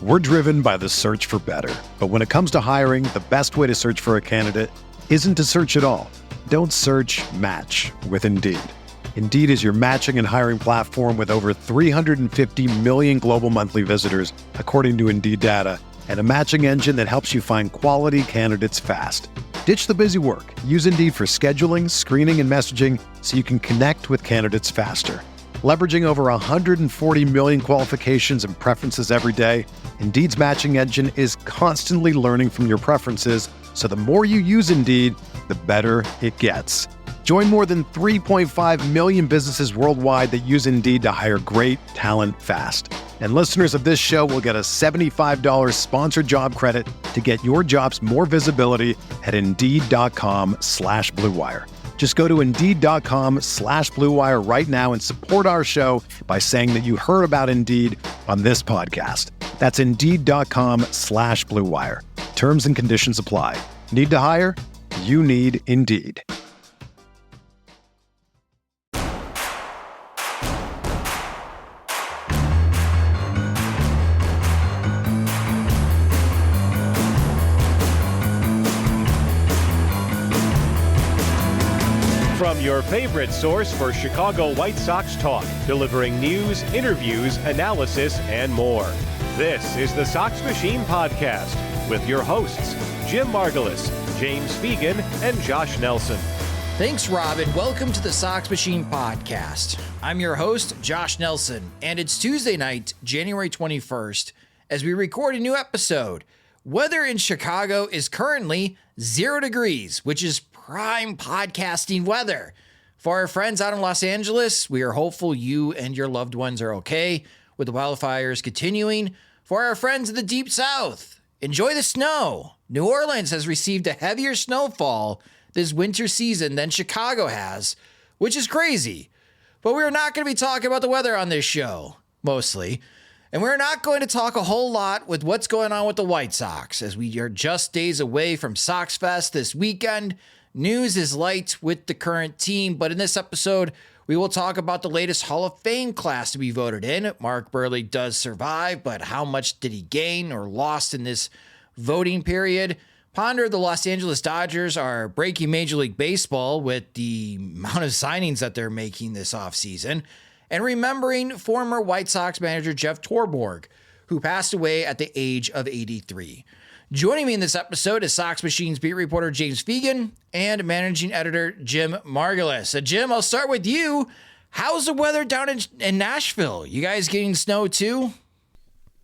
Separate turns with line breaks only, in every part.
We're driven by the search for better. But when it comes to hiring, the best way to search for a candidate isn't to search at all. Don't search, match with Indeed. Indeed is your matching and hiring platform with over 350 million global monthly visitors, according to Indeed data, and a matching engine that helps you find quality candidates fast. Ditch the busy work. Use Indeed for scheduling, screening, and messaging so you can connect with candidates faster. Leveraging over 140 million qualifications and preferences every day, Indeed's matching engine is constantly learning from your preferences, so the more you use Indeed, the better it gets. Join more than 3.5 million businesses worldwide that use Indeed to hire great talent fast. And listeners of this show will get a $75 sponsored job credit to get your jobs more visibility at Indeed.com/Blue Wire. Just go to Indeed.com/Blue Wire right now and support our show by saying that you heard about Indeed on this podcast. That's Indeed.com/Blue Wire. Terms and conditions apply. Need to hire? You need Indeed.
From your favorite source for Chicago White Sox talk, delivering news, interviews, analysis, and more. This is the Sox Machine podcast with your hosts, Jim Margalus, James Fegan, and Josh Nelson.
Thanks, Rob, and welcome to the Sox Machine podcast. I'm your host, Josh Nelson, and it's Tuesday night, January 21st, as we record a new episode. Weather in Chicago is currently 0 degrees, which is prime podcasting weather. For our friends out in Los Angeles, we are hopeful you and your loved ones are okay with the wildfires continuing. For our friends in the Deep South, enjoy the snow. New Orleans has received a heavier snowfall this winter season than Chicago has, which is crazy. But we're not going to be talking about the weather on this show, mostly. And we're not going to talk a whole lot with what's going on with the White Sox, as we are just days away from Sox Fest this weekend. News is light with the current team, but in this episode, we will talk about the latest Hall of Fame class to be voted in. Mark Buehrle does survive, but how much did he gain or lost in this voting period? Ponder the Los Angeles Dodgers are breaking Major League Baseball with the amount of signings that they're making this offseason. And remembering former White Sox manager Jeff Torborg, who passed away at the age of 83. Joining me in this episode is Sox Machine's beat reporter James Fegan and managing editor Jim Margalus. Jim, I'll start with you. How's the weather down in Nashville? You guys getting snow too?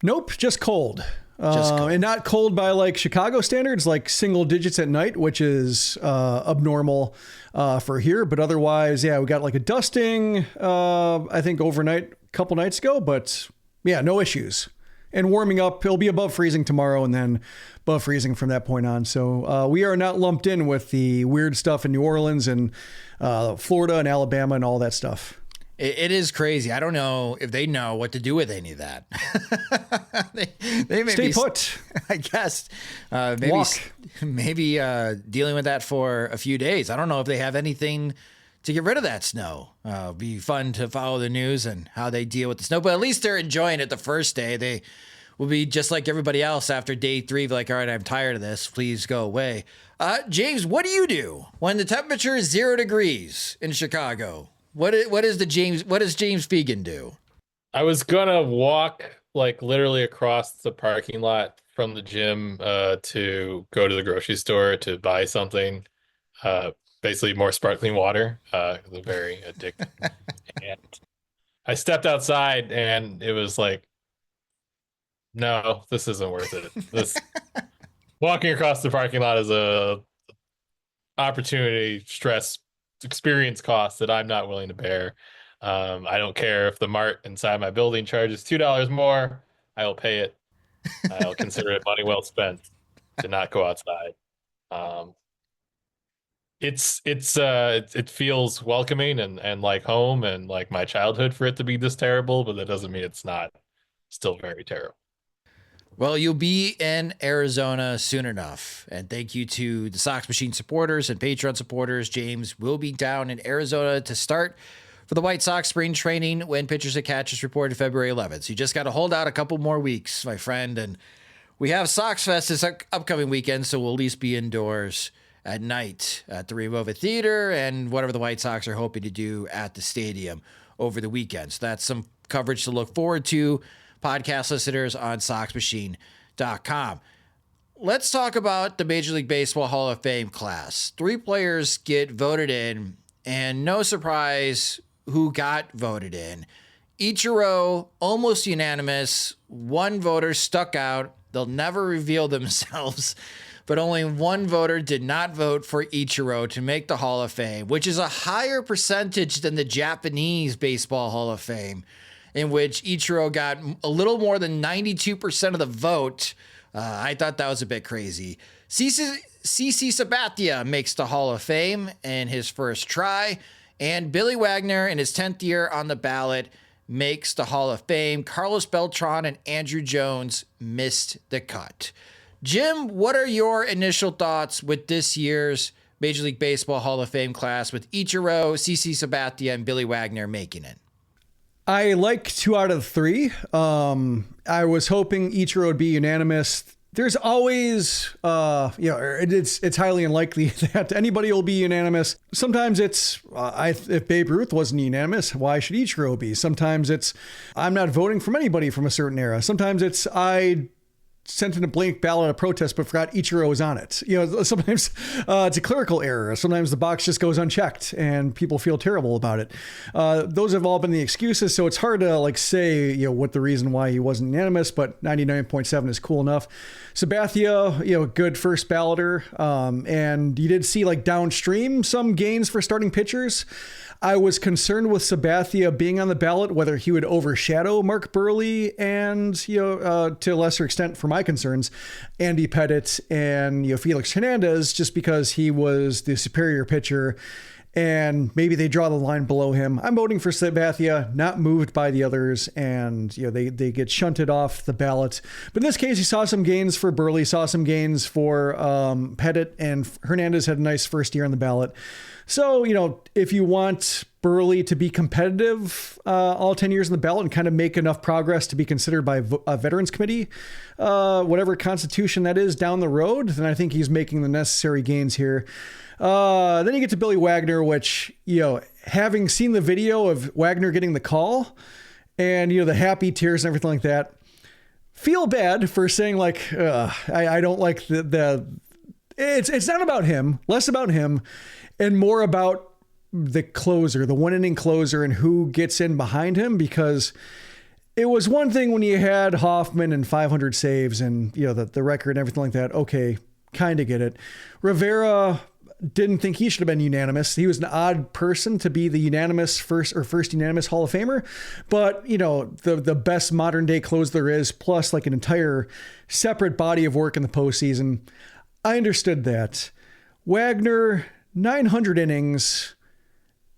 Nope, just cold.
Just cold.
And not cold by like Chicago standards, like single digits at night, which is abnormal for here. But otherwise, yeah, we got like a dusting, I think overnight, a couple nights ago. But yeah, no issues. And warming up, it'll be above freezing tomorrow and then above freezing from that point on. So we are not lumped in with the weird stuff in New Orleans and Florida and Alabama and all that stuff.
It is crazy. I don't know if they know what to do with any of that. they may
Stay put.
I guess.
Walk.
Maybe dealing with that for a few days. I don't know if they have anything to get rid of that snow. It'll be fun to follow the news and how they deal with the snow, but at least they're enjoying it the first day. They will be just like everybody else after day 3, like, all right, I'm tired of this. Please go away. James, what do you do when the temperature is 0 degrees in Chicago? What does James Fegan do?
I was gonna walk like literally across the parking lot from the gym to go to the grocery store to buy something. Basically more sparkling water. It was very addictive. And I stepped outside and it was like, no, this isn't worth it. This walking across the parking lot is a opportunity, stress, experience cost that I'm not willing to bear. I don't care if the mart inside my building charges $2 more. I will pay it. I'll consider it money well spent to not go outside. It feels welcoming and like home and like my childhood for it to be this terrible, but that doesn't mean it's not still very terrible.
Well, you'll be in Arizona soon enough. And thank you to the Sox Machine supporters and Patreon supporters. James will be down in Arizona to start for the White Sox spring training when pitchers and catchers reported February 11th. So you just got to hold out a couple more weeks, my friend. And we have Sox Fest this upcoming weekend, so we'll at least be indoors at night at the Remova Theater and whatever the White Sox are hoping to do at the stadium over the weekend. So that's some coverage to look forward to, podcast listeners, on SoxMachine.com. Let's talk about the Major League Baseball Hall of Fame class. 3 players get voted in, and no surprise who got voted in. Ichiro, almost unanimous. 1 voter stuck out. They'll never reveal themselves, but only 1 voter did not vote for Ichiro to make the Hall of Fame, which is a higher percentage than the Japanese Baseball Hall of Fame, in which Ichiro got a little more than 92% of the vote. I thought that was a bit crazy. CC Sabathia makes the Hall of Fame in his first try, and Billy Wagner, in his 10th year on the ballot, makes the Hall of Fame. Carlos Beltran and Andruw Jones missed the cut. Jim, what are your initial thoughts with this year's Major League Baseball Hall of Fame class with Ichiro, CC Sabathia, and Billy Wagner making it?
I like 2 out of 3. I was hoping Ichiro would be unanimous. There's always, it's highly unlikely that anybody will be unanimous. Sometimes it's, if Babe Ruth wasn't unanimous, why should Ichiro be? Sometimes it's, I'm not voting from anybody from a certain era. Sometimes it's, I sent in a blank ballot of protest but forgot Ichiro was on it. Sometimes it's a clerical error. Sometimes the box just goes unchecked and people feel terrible about it. Those have all been the excuses, so it's hard to say what the reason why he wasn't unanimous, but 99.7 is cool enough. Sabathia, good first balloter, and you did see downstream some gains for starting pitchers. I was concerned with Sabathia being on the ballot, whether he would overshadow Mark Burley and, to a lesser extent, for my concerns, Andy Pettitte and, Felix Hernandez, just because he was the superior pitcher and maybe they draw the line below him. I'm voting for Sabathia, not moved by the others, and they get shunted off the ballot. But in this case, he saw some gains for Burley, saw some gains for Pettitte, and Hernandez had a nice first year on the ballot. So, if you want Burley to be competitive all 10 years on the ballot and kind of make enough progress to be considered by a Veterans Committee, whatever constitution that is down the road, then I think he's making the necessary gains here. Then you get to Billy Wagner, which, having seen the video of Wagner getting the call and, the happy tears and everything like that, feel bad for saying I don't like it's not about him, less about him and more about the closer, the 1-inning closer and who gets in behind him, because it was one thing when you had Hoffman and 500 saves and, the record and everything like that. Okay. Kind of get it. Rivera, didn't think he should have been unanimous. He was an odd person to be the unanimous first unanimous Hall of Famer, but the best modern day closer there is, plus an entire separate body of work in the postseason. I understood that. Wagner, 900 innings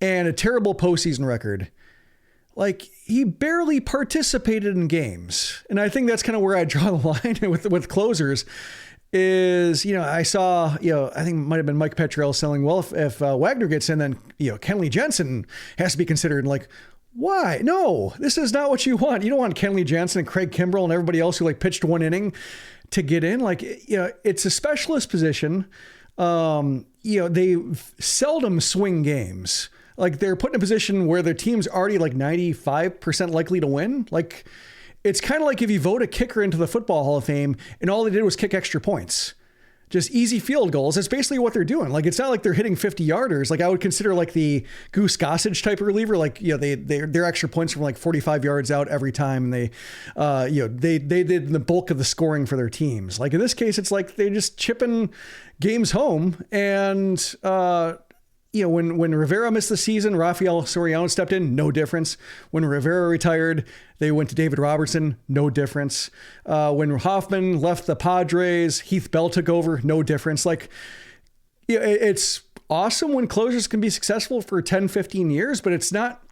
and a terrible postseason record. He barely participated in games. And I think that's kind of where I draw the line with closers is, I saw, I think it might've been Mike Petrell saying, well, if Wagner gets in, then, Kenley Jensen has to be considered. Why? No, this is not what you want. You don't want Kenley Jensen and Craig Kimbrell and everybody else who pitched 1 inning to get in. It's a specialist position. They seldom swing games. They're put in a position where their team's already 95% likely to win. It's kind of like if you vote a kicker into the Football Hall of Fame and all they did was kick extra points. Just easy field goals. That's basically what they're doing. It's not like they're hitting 50-yarders. I would consider the Goose Gossage type of reliever. They're extra points from 45 yards out every time. And they did the bulk of the scoring for their teams. In this case, it's they're just chipping games home. And, when Rivera missed the season, Rafael Soriano stepped in, no difference. When Rivera retired, they went to David Robertson, no difference. When Hoffman left the Padres, Heath Bell took over, no difference. It's awesome when closers can be successful for 10, 15 years, but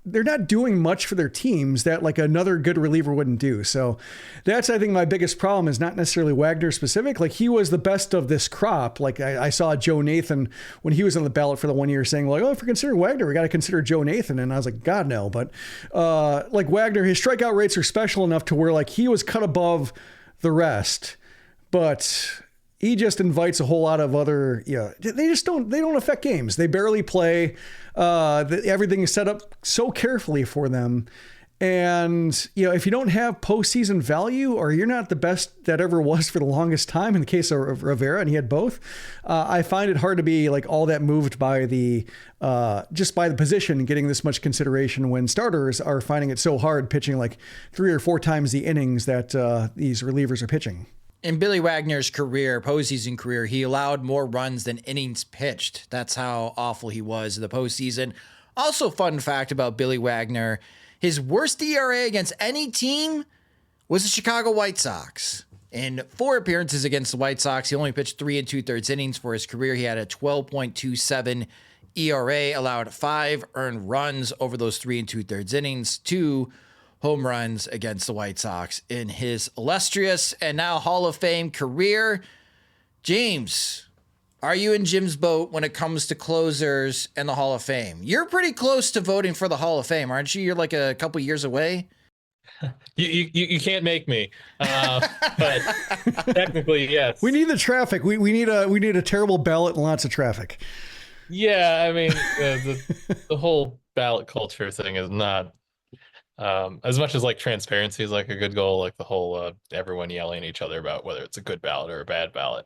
they're not doing much for their teams that like another good reliever wouldn't do. So that's, I think, my biggest problem is not necessarily Wagner specific. Like, he was the best of this crop. Like, I saw Joe Nathan when he was on the ballot for the 1 year saying like, oh, if we're considering Wagner, we got to consider Joe Nathan. And I was like, God, no. But like Wagner, his strikeout rates are special enough to where like he was cut above the rest, but he just invites a whole lot of other, they don't affect games. They barely play. Everything is set up so carefully for them. And, if you don't have postseason value, or you're not the best that ever was for the longest time, in the case of Rivera, and he had both, I find it hard to be like all that moved by just by the position and getting this much consideration when starters are finding it so hard pitching like 3 or 4 times the innings that these relievers are pitching.
In Billy Wagner's postseason career, he allowed more runs than innings pitched. That's how awful he was in the postseason. Also, fun fact about Billy Wagner, his worst ERA against any team was the Chicago White Sox. In 4 appearances against the White Sox, he only pitched 3 2/3 innings for his career. He had a 12.27 ERA, allowed 5 earned runs over those 3 2/3 innings, 2 home runs against the White Sox in his illustrious and now Hall of Fame career. James, are you in Jim's boat when it comes to closers and the Hall of Fame? You're pretty close to voting for the Hall of Fame, aren't you? You're like a couple years away.
You can't make me, but technically, yes.
We need the traffic. We need a terrible ballot and lots of traffic.
Yeah, I mean, the whole ballot culture thing is not as much as like transparency is like a good goal, like the whole everyone yelling at each other about whether it's a good ballot or a bad ballot.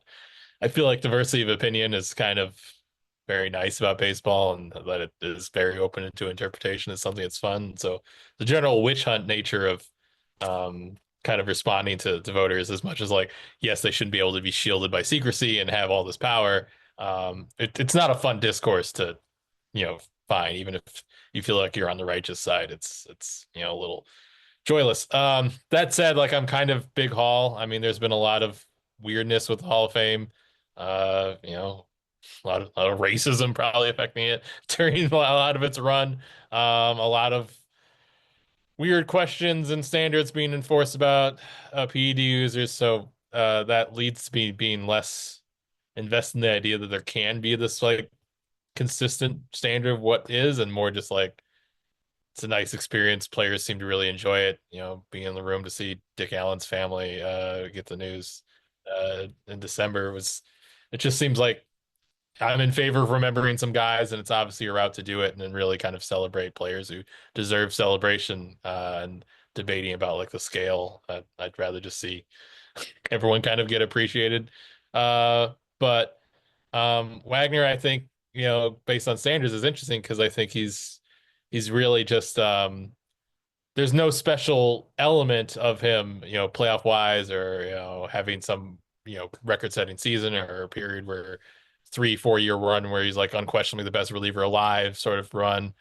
I feel like diversity of opinion is kind of very nice about baseball, and that it is very open to interpretation is something that's fun. So the general witch hunt nature of kind of responding to voters, as much as like, yes, they shouldn't be able to be shielded by secrecy and have all this power. It's not a fun discourse to, find, even if you feel like you're on the righteous side. It's a little joyless. That said, like, I'm kind of big Hall. I mean, there's been a lot of weirdness with the Hall of Fame. A lot of racism probably affecting it during a lot of its run. A lot of weird questions and standards being enforced about PED users. So that leads to me being less invested in the idea that there can be this like consistent standard of what is, and more just like it's a nice experience. Players seem to really enjoy it. Being in the room to see Dick Allen's family get the news in December it just seems like I'm in favor of remembering some guys, and it's obviously a route to do it, and then really kind of celebrate players who deserve celebration, and debating about like the scale. I'd rather just see everyone kind of get appreciated. But Wagner, I think, based on Sanders, is interesting because I think he's really just there's no special element of him, playoff wise, or having some record-setting season or a period where 3-4 year run where he's like unquestionably the best reliever alive sort of run.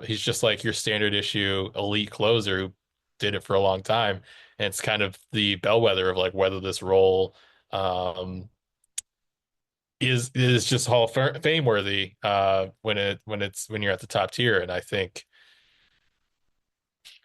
He's just like your standard issue elite closer who did it for a long time, and it's kind of the bellwether of like whether this role is just Hall of Fame worthy when you're at the top tier. And I think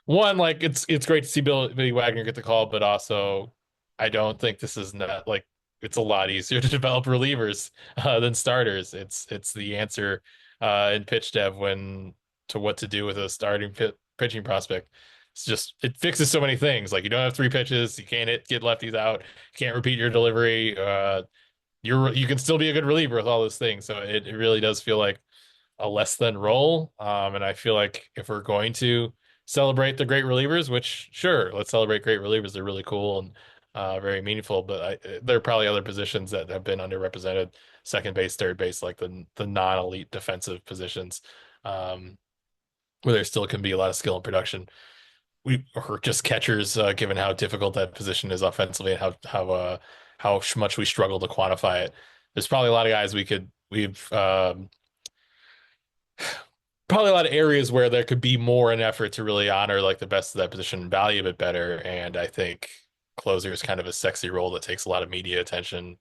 one, like it's great to see Billy Wagner get the call, but also I don't think this is not like it's a lot easier to develop relievers than starters. It's the answer in pitch dev to what to do with a starting pitching prospect. It's just, it fixes so many things. Like, you don't have 3 pitches, you can't get lefties out, you can't repeat your delivery. You can still be a good reliever with all those things. So it really does feel like a less than role. And I feel like if we're going to celebrate the great relievers, which sure, let's celebrate great relievers. They're really cool and very meaningful, but there are probably other positions that have been underrepresented, second base, third base, like the non-elite defensive positions, where there still can be a lot of skill and production. Or just catchers, given how difficult that position is offensively and how much we struggle to quantify it. There's probably a lot of guys we've probably a lot of areas where there could be more an effort to really honor like the best of that position and value a bit better. And I think closer is kind of a sexy role that takes a lot of media attention.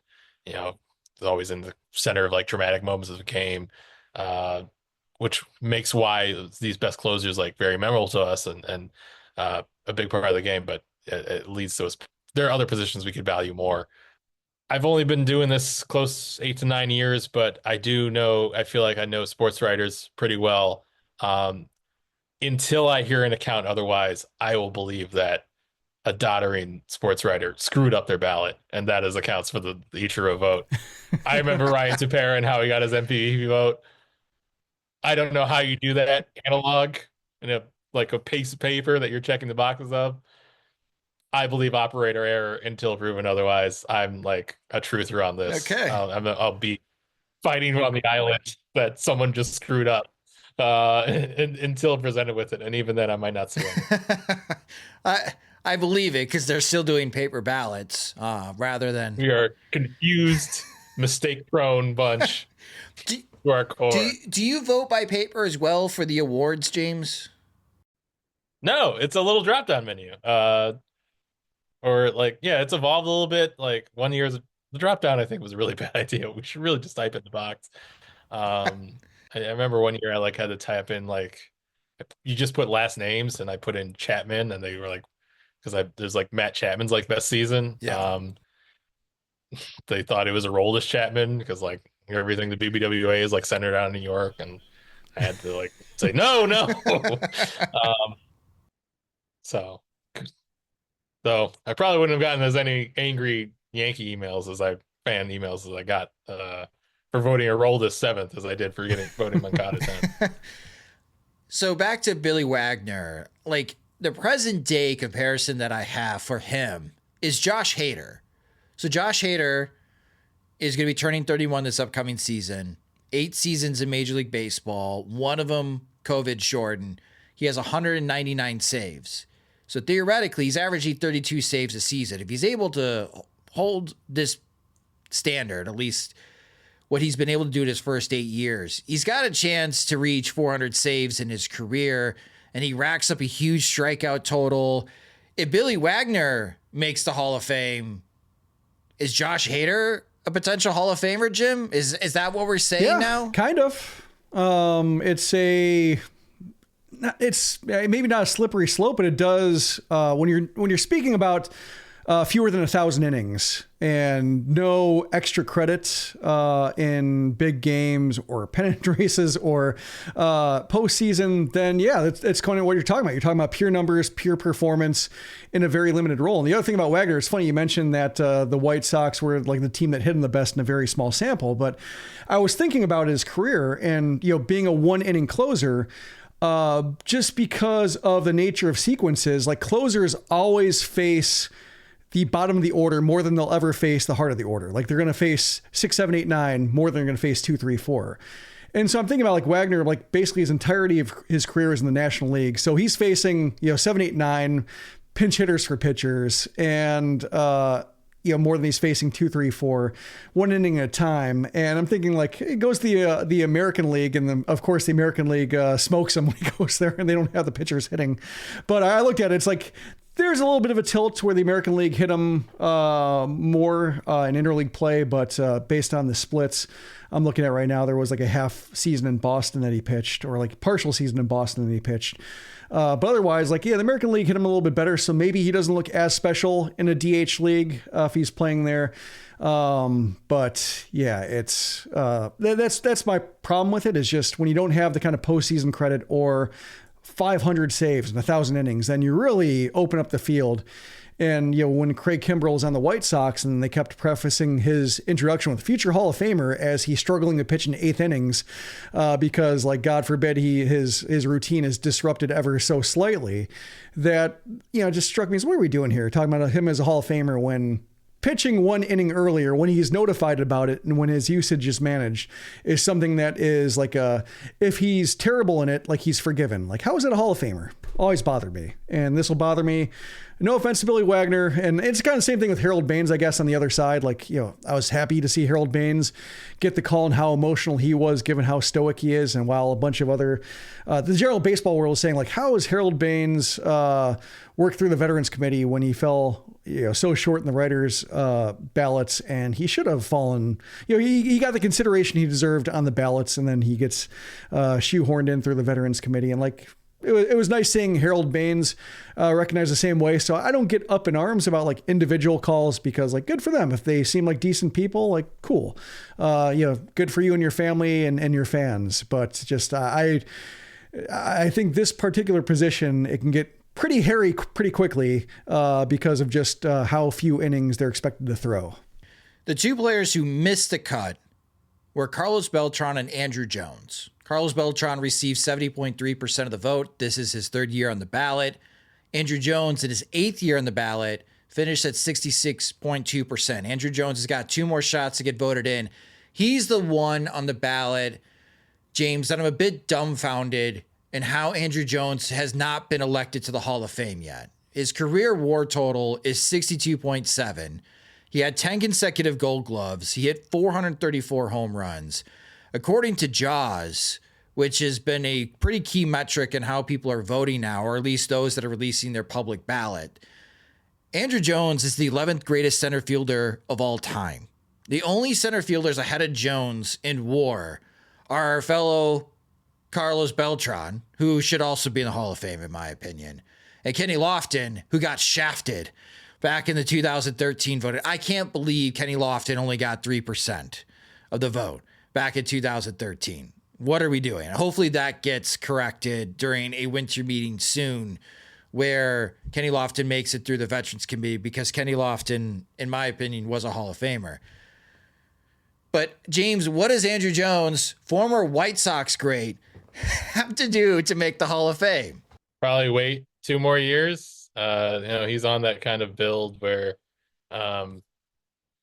always in the center of like dramatic moments of the game, which makes why these best closers like very memorable to us and a big part of the game. But it leads to us. There are other positions we could value more. I've only been doing this close 8 to 9 years, but I feel like I know sports writers pretty well. Until I hear an account otherwise, I will believe that a doddering sports writer screwed up their ballot, and that is accounts for the Ichiro vote. I remember Ryan Tepera and how he got his MVP vote. I don't know how you do that analog in a piece of paper that you're checking the boxes of. I believe operator error until proven otherwise. I'm like a truther on this.
Okay.
I'll be fighting on the island that someone just screwed up until presented with it, and even then I might not see it.
I believe it because they're still doing paper ballots rather than.
We are confused, mistake-prone bunch to our core.
Do you vote by paper as well for the awards, James?
No, it's a little drop-down menu. It's evolved a little bit. Like 1 year, the drop-down I think was a really bad idea. We should really just type in the box. I remember 1 year I had to type in you just put last names, and I put in Chapman, and they were like, because there's Matt Chapman's best season.
Yeah.
They thought it was Aroldis Chapman because everything the BBWA is centered out in New York, and I had to say no. So I probably wouldn't have gotten as any angry Yankee emails fan emails as I got for voting Aroldis 7th as I did for voting Moncada 10th.
So back to Billy Wagner, the present day comparison that I have for him is Josh Hader. So Josh Hader is going to be turning 31 this upcoming season. 8 seasons in Major League Baseball, one of them COVID shortened. He has 199 saves. So theoretically, he's averaging 32 saves a season. If he's able to hold this standard, at least what he's been able to do in his first 8 years, he's got a chance to reach 400 saves in his career, and he racks up a huge strikeout total. If Billy Wagner makes the Hall of Fame, is Josh Hader a potential Hall of Famer, Jim? Is that what we're saying now?
Kind of. It's maybe not a slippery slope, but it does when you're speaking about fewer than 1,000 innings and no extra credit in big games or pennant races or postseason, then it's kind of what you're talking about. You're talking about pure numbers, pure performance in a very limited role. And the other thing about Wagner, it's funny you mentioned that the White Sox were the team that hit him the best in a very small sample, but I was thinking about his career and being a 1-inning closer. Just because of the nature of sequences, closers always face the bottom of the order more than they'll ever face the heart of the order. They're going to face 6, 7, 8, 9 more than they're going to face 2, 3, 4. And so I'm thinking about Wagner, basically his entirety of his career is in the National League. So he's facing, 7, 8, 9 pinch hitters for pitchers and, more than he's facing 2, 3, 4, 1 inning at a time. And I'm thinking it goes to the American League, and of course the American League smokes him when he goes there, and they don't have the pitchers hitting. But I looked at it, it's there's a little bit of a tilt where the American League hit him more in interleague play, but based on the splits I'm looking at right now, there was a half season in Boston that he pitched, or partial season in Boston that he pitched. But otherwise, the American League hit him a little bit better, so maybe he doesn't look as special in a DH league if he's playing there. But yeah, it's that's my problem with it, is just when you don't have the kind of postseason credit or 500 saves and 1,000 innings, then you really open up the field. And, when Craig Kimbrell was on the White Sox and they kept prefacing his introduction with future Hall of Famer as he's struggling to pitch in 8th innings because, God forbid, his routine is disrupted ever so slightly, that, just struck me as, what are we doing here? Talking about him as a Hall of Famer when pitching 1 inning earlier, when he's notified about it and when his usage is managed, is something that is if he's terrible in it, he's forgiven. How is it a Hall of Famer? Always bothered me. And this will bother me no offense to Billy Wagner, and it's kind of the same thing with Harold Baines, I guess, on the other side. Like, I was happy to see Harold Baines get the call and how emotional he was, given how stoic he is. And while a bunch of other, the general baseball world is saying, like, how is Harold Baines worked through the Veterans Committee when he fell, so short in the writers' ballots, and he should have fallen. He got the consideration he deserved on the ballots, and then he gets shoehorned in through the Veterans Committee, and like. It was nice seeing Harold Baines recognized the same way. So I don't get up in arms about like individual calls, because like, good for them. If they seem like decent people, like, cool. Good for you and your family and your fans. But just I think this particular position, it can get pretty hairy pretty quickly because of just how few innings they're expected to throw.
The two players who missed the cut were Carlos Beltran and Andruw Jones. Carlos Beltran received 70.3% of the vote. This is his third year on the ballot. Andruw Jones, in his eighth year on the ballot, finished at 66.2%. Andruw Jones has got two more shots to get voted in. He's the one on the ballot, James, that I'm a bit dumbfounded in how Andruw Jones has not been elected to the Hall of Fame yet. His career WAR total is 62.7. He had 10 consecutive Gold Gloves. He hit 434 home runs. According to Jaws, which has been a pretty key metric in how people are voting now, or at least those that are releasing their public ballot, Andruw Jones is the 11th greatest center fielder of all time. The only center fielders ahead of Jones in WAR are our fellow Carlos Beltran, who should also be in the Hall of Fame, in my opinion, and Kenny Lofton, who got shafted back in the 2013 vote. I can't believe Kenny Lofton only got 3% of the vote back in 2013. What are we doing? Hopefully that gets corrected during a winter meeting soon, where Kenny Lofton makes it through the Veterans Committee, because Kenny Lofton, in my opinion, was a Hall of Famer. But James, what does Andruw Jones, former White Sox great, have to do to make the Hall of Fame?
Probably wait 2 more years. He's on that kind of build where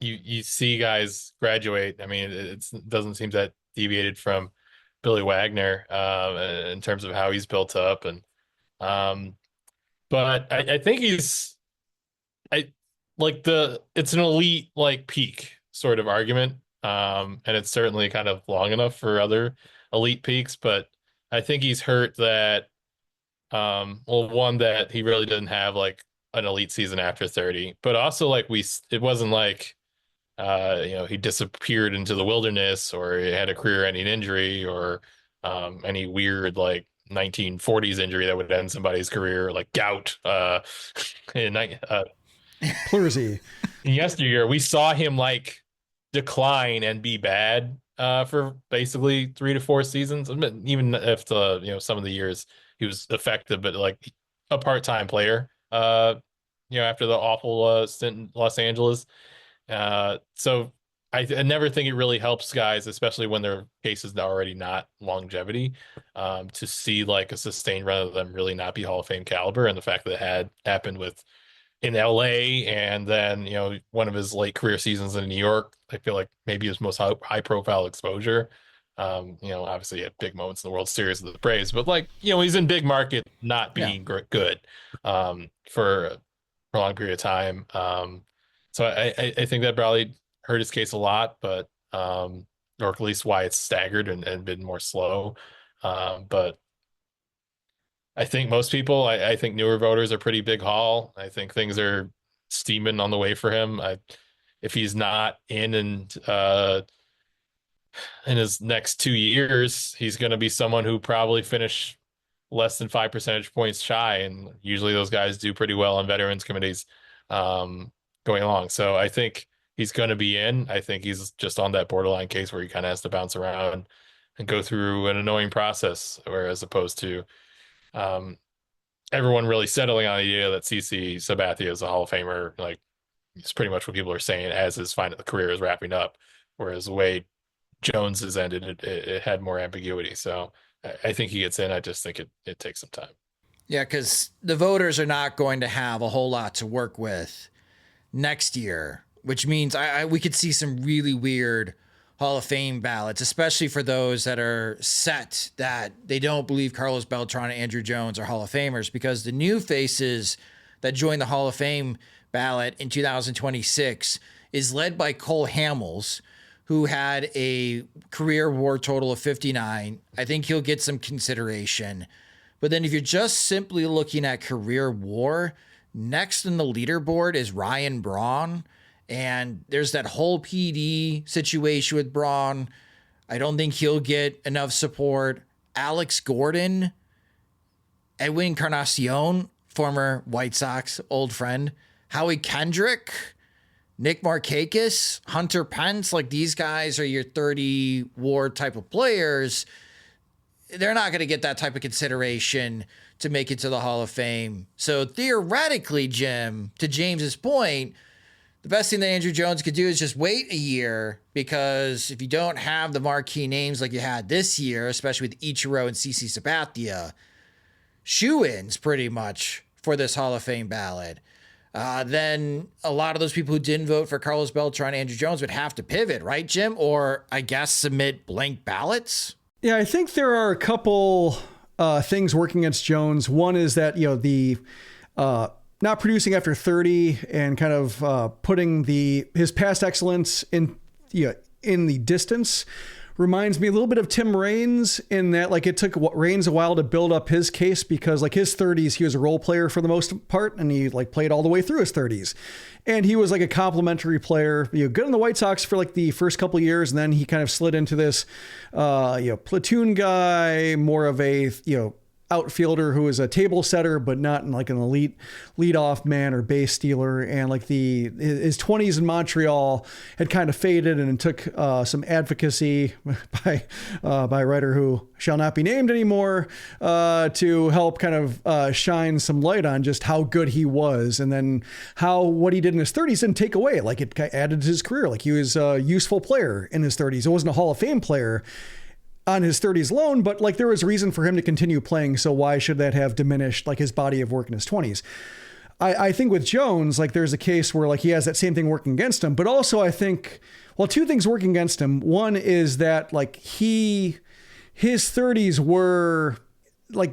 you see guys graduate. I mean, it doesn't seem that deviated from Billy Wagner in terms of how he's built up, and but I think it's an elite like peak sort of argument, and it's certainly kind of long enough for other elite peaks, but I think he's hurt that one, that he really didn't have like an elite season after 30, but also like it wasn't like he disappeared into the wilderness, or he had a career-ending injury, or any weird like 1940s injury that would end somebody's career, like gout.
Pleurisy.
In yesteryear, we saw him like decline and be bad for basically 3 to 4 seasons. Even if some of the years he was effective, but like a part-time player. After the awful stint in Los Angeles. So I never think it really helps guys, especially when their case is already not longevity, to see like a sustained run of them really not be Hall of Fame caliber. And the fact that it had happened in LA, and then, one of his late career seasons in New York, I feel like maybe his most high profile exposure. Obviously he had big moments in the World Series of the Braves, but like, he's in big market, not being good for a prolonged period of time. So I think that probably hurt his case a lot, but or at least why it's staggered and been more slow. But I think most people, I think newer voters are pretty big haul. I think things are steaming on the way for him. If he's not in his next 2 years, he's going to be someone who probably finish less than 5 percentage points shy. And usually those guys do pretty well on veterans committees going along. So I think he's going to be in. I think he's just on that borderline case where he kind of has to bounce around and go through an annoying process, whereas opposed to everyone really settling on the idea that CC Sabathia is a Hall of Famer. Like, it's pretty much what people are saying as his final career is wrapping up, whereas the way Jones has ended, it had more ambiguity. So I think he gets in. I just think it takes some time.
Yeah, because the voters are not going to have a whole lot to work with next year, which means we could see some really weird Hall of Fame ballots, especially for those that are set that they don't believe Carlos Beltran and Andruw Jones are Hall of Famers, because the new faces that joined the Hall of Fame ballot in 2026 is led by Cole Hamels, who had a career WAR total of 59. I think he'll get some consideration. But then if you're just simply looking at career WAR, next in the leaderboard is Ryan Braun. And there's that whole PD situation with Braun. I don't think he'll get enough support. Alex Gordon, Edwin Encarnacion, former White Sox old friend, Howie Kendrick, Nick Markakis, Hunter Pence, like these guys are your 30 WAR type of players. They're not going to get that type of consideration to make it to the Hall of Fame. So theoretically, Jim, to James's point, the best thing that Andruw Jones could do is just wait a year, because if you don't have the marquee names like you had this year, especially with Ichiro and CC Sabathia, shoo-ins pretty much for this Hall of Fame ballot, then a lot of those people who didn't vote for Carlos Beltran and Andruw Jones would have to pivot, right, Jim? Or I guess submit blank ballots?
Yeah, I think there are a couple things working against Jones. One is that, the not producing after 30 and kind of putting his past excellence in the distance reminds me a little bit of Tim Raines, in that it took Raines a while to build up his case, because his 30s, he was a role player for the most part, and he played all the way through his 30s. And he was a complimentary player, good in the White Sox for the first couple of years. And then he kind of slid into this, platoon guy, more of a, outfielder who is a table setter, but not in an elite leadoff man or base stealer. And his 20s in Montreal had kind of faded, and it took some advocacy by a writer who shall not be named anymore to help kind of shine some light on just how good he was, and then how what he did in his 30s didn't take away. It added to his career. He was a useful player in his 30s. It wasn't a Hall of Fame player on his 30s alone, but there was reason for him to continue playing. So why should that have diminished his body of work in his 20s? I think with Jones, there's a case where he has that same thing working against him, but also I think, two things working against him. One is that his 30s were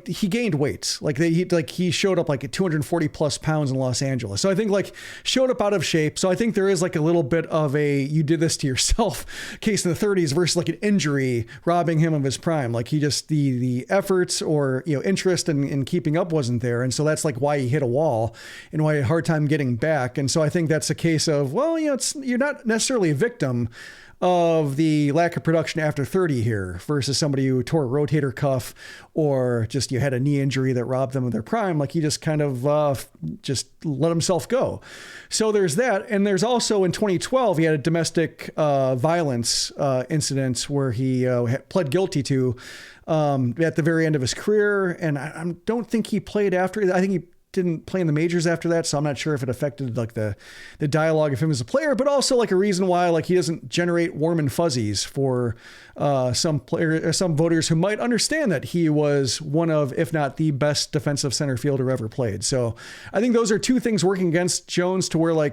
he gained weight. He showed up at 240 plus pounds in Los Angeles. So I think showed up out of shape. So I think there is a little bit of a, you did this to yourself case in the 30s versus an injury robbing him of his prime. He just, the efforts or, interest in keeping up wasn't there. And so that's why he hit a wall and why he had a hard time getting back. And so I think that's a case of, you're not necessarily a victim of the lack of production after 30 here versus somebody who tore a rotator cuff or just had a knee injury that robbed them of their prime. He just kind of just let himself go. So there's that. And there's also in 2012, he had a domestic violence incident where he pled guilty to at the very end of his career. And I don't think he played after. I think he didn't play in the majors after that, so I'm not sure if it affected the dialogue of him as a player, but also a reason why he doesn't generate warm and fuzzies for some voters who might understand that he was one of, if not the best defensive center fielder ever played. So I think those are two things working against Jones, to where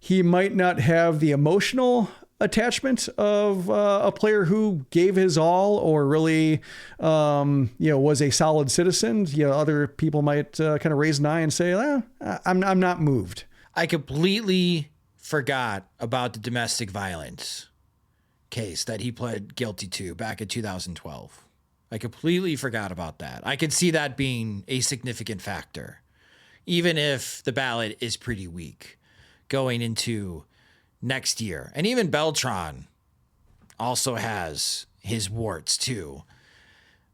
he might not have the emotional attachment of a player who gave his all or really, was a solid citizen. Other people might kind of raise an eye and say, I'm not moved.
I completely forgot about the domestic violence case that he pled guilty to back in 2012. I completely forgot about that. I could see that being a significant factor, even if the ballot is pretty weak going into next year. And even Beltran also has his warts too.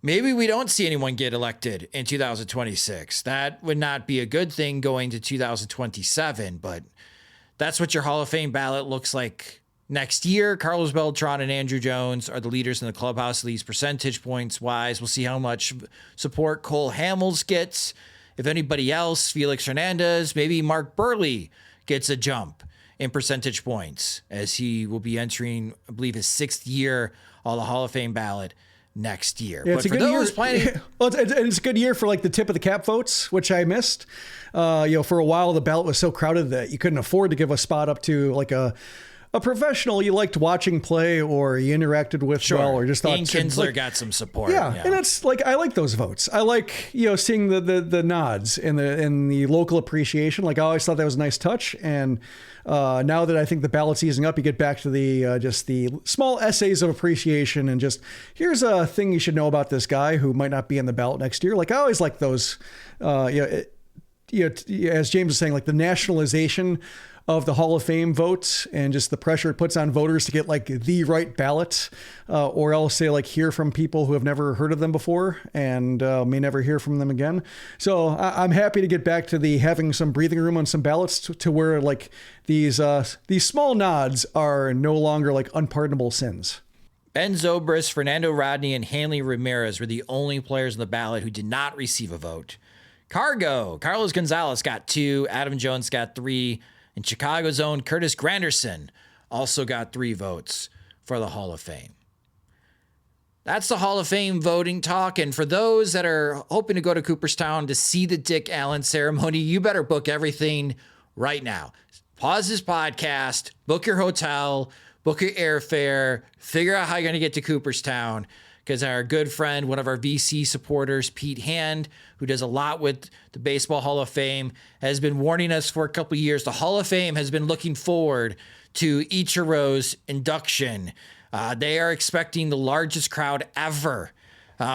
Maybe we don't see anyone get elected in 2026. That would not be a good thing going to 2027, but that's what your Hall of Fame ballot looks like next year. Carlos Beltran and Andruw Jones are the leaders in the clubhouse leads percentage points wise. We'll see how much support Cole Hamels gets. If anybody else, Felix Hernandez, maybe Mark Burley gets a jump in percentage points, as he will be entering, I believe, his 6th year on the Hall of Fame ballot next year.
Yeah, it's a good year. Well, it's a good year for the tip of the cap votes, which I missed. For a while, the ballot was so crowded that you couldn't afford to give a spot up to a professional you liked watching play or you interacted with well or just thought
Ian Kinsler got some support.
Yeah, and it's like I like those votes. I like seeing the nods and the local appreciation. Like I always thought that was a nice touch. And now that I think the ballot's easing up, you get back to the just the small essays of appreciation and just here's a thing you should know about this guy who might not be in the ballot next year. Like I always like those. As James was saying, like the nationalization of the Hall of Fame votes and just the pressure it puts on voters to get like the right ballot, or else say like hear from people who have never heard of them before and may never hear from them again. So I'm happy to get back to the having some breathing room on some ballots to where like these small nods are no longer like unpardonable sins.
Ben Zobrist, Fernando Rodney, and Hanley Ramirez were the only players on the ballot who did not receive a vote. Carlos Gonzalez got 2, Adam Jones got 3, and Chicago's own Curtis Granderson also got 3 votes for the Hall of Fame. That's the Hall of Fame voting talk. And for those that are hoping to go to Cooperstown to see the Dick Allen ceremony, you better book everything right now. Pause this podcast, book your hotel, book your airfare, figure out how you're going to get to Cooperstown. Because our good friend, one of our VC supporters, Pete Hand, who does a lot with the Baseball Hall of Fame, has been warning us for a couple of years. The Hall of Fame has been looking forward to Ichiro's induction. They are expecting the largest crowd ever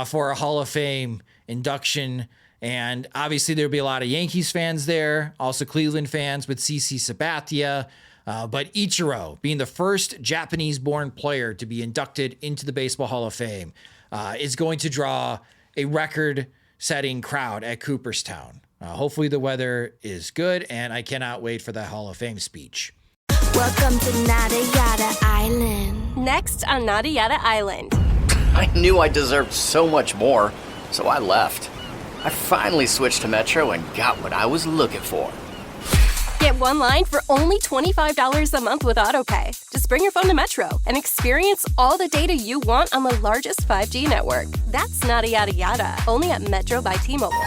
for a Hall of Fame induction. And obviously there'll be a lot of Yankees fans there, also Cleveland fans with CC Sabathia. But Ichiro, being the first Japanese-born player to be inducted into the Baseball Hall of Fame, is going to draw a record-setting crowd at Cooperstown. Hopefully the weather is good, and I cannot wait for that Hall of Fame speech.
Welcome to Nada Yada Island.
Next on Nada Yada Island.
I knew I deserved so much more, so I left. I finally switched to Metro and got what I was looking for.
Get one line for only $25 a month with AutoPay. Just bring your phone to Metro and experience all the data you want on the largest 5G network. That's Nada Yada Yada, only at Metro by T-Mobile.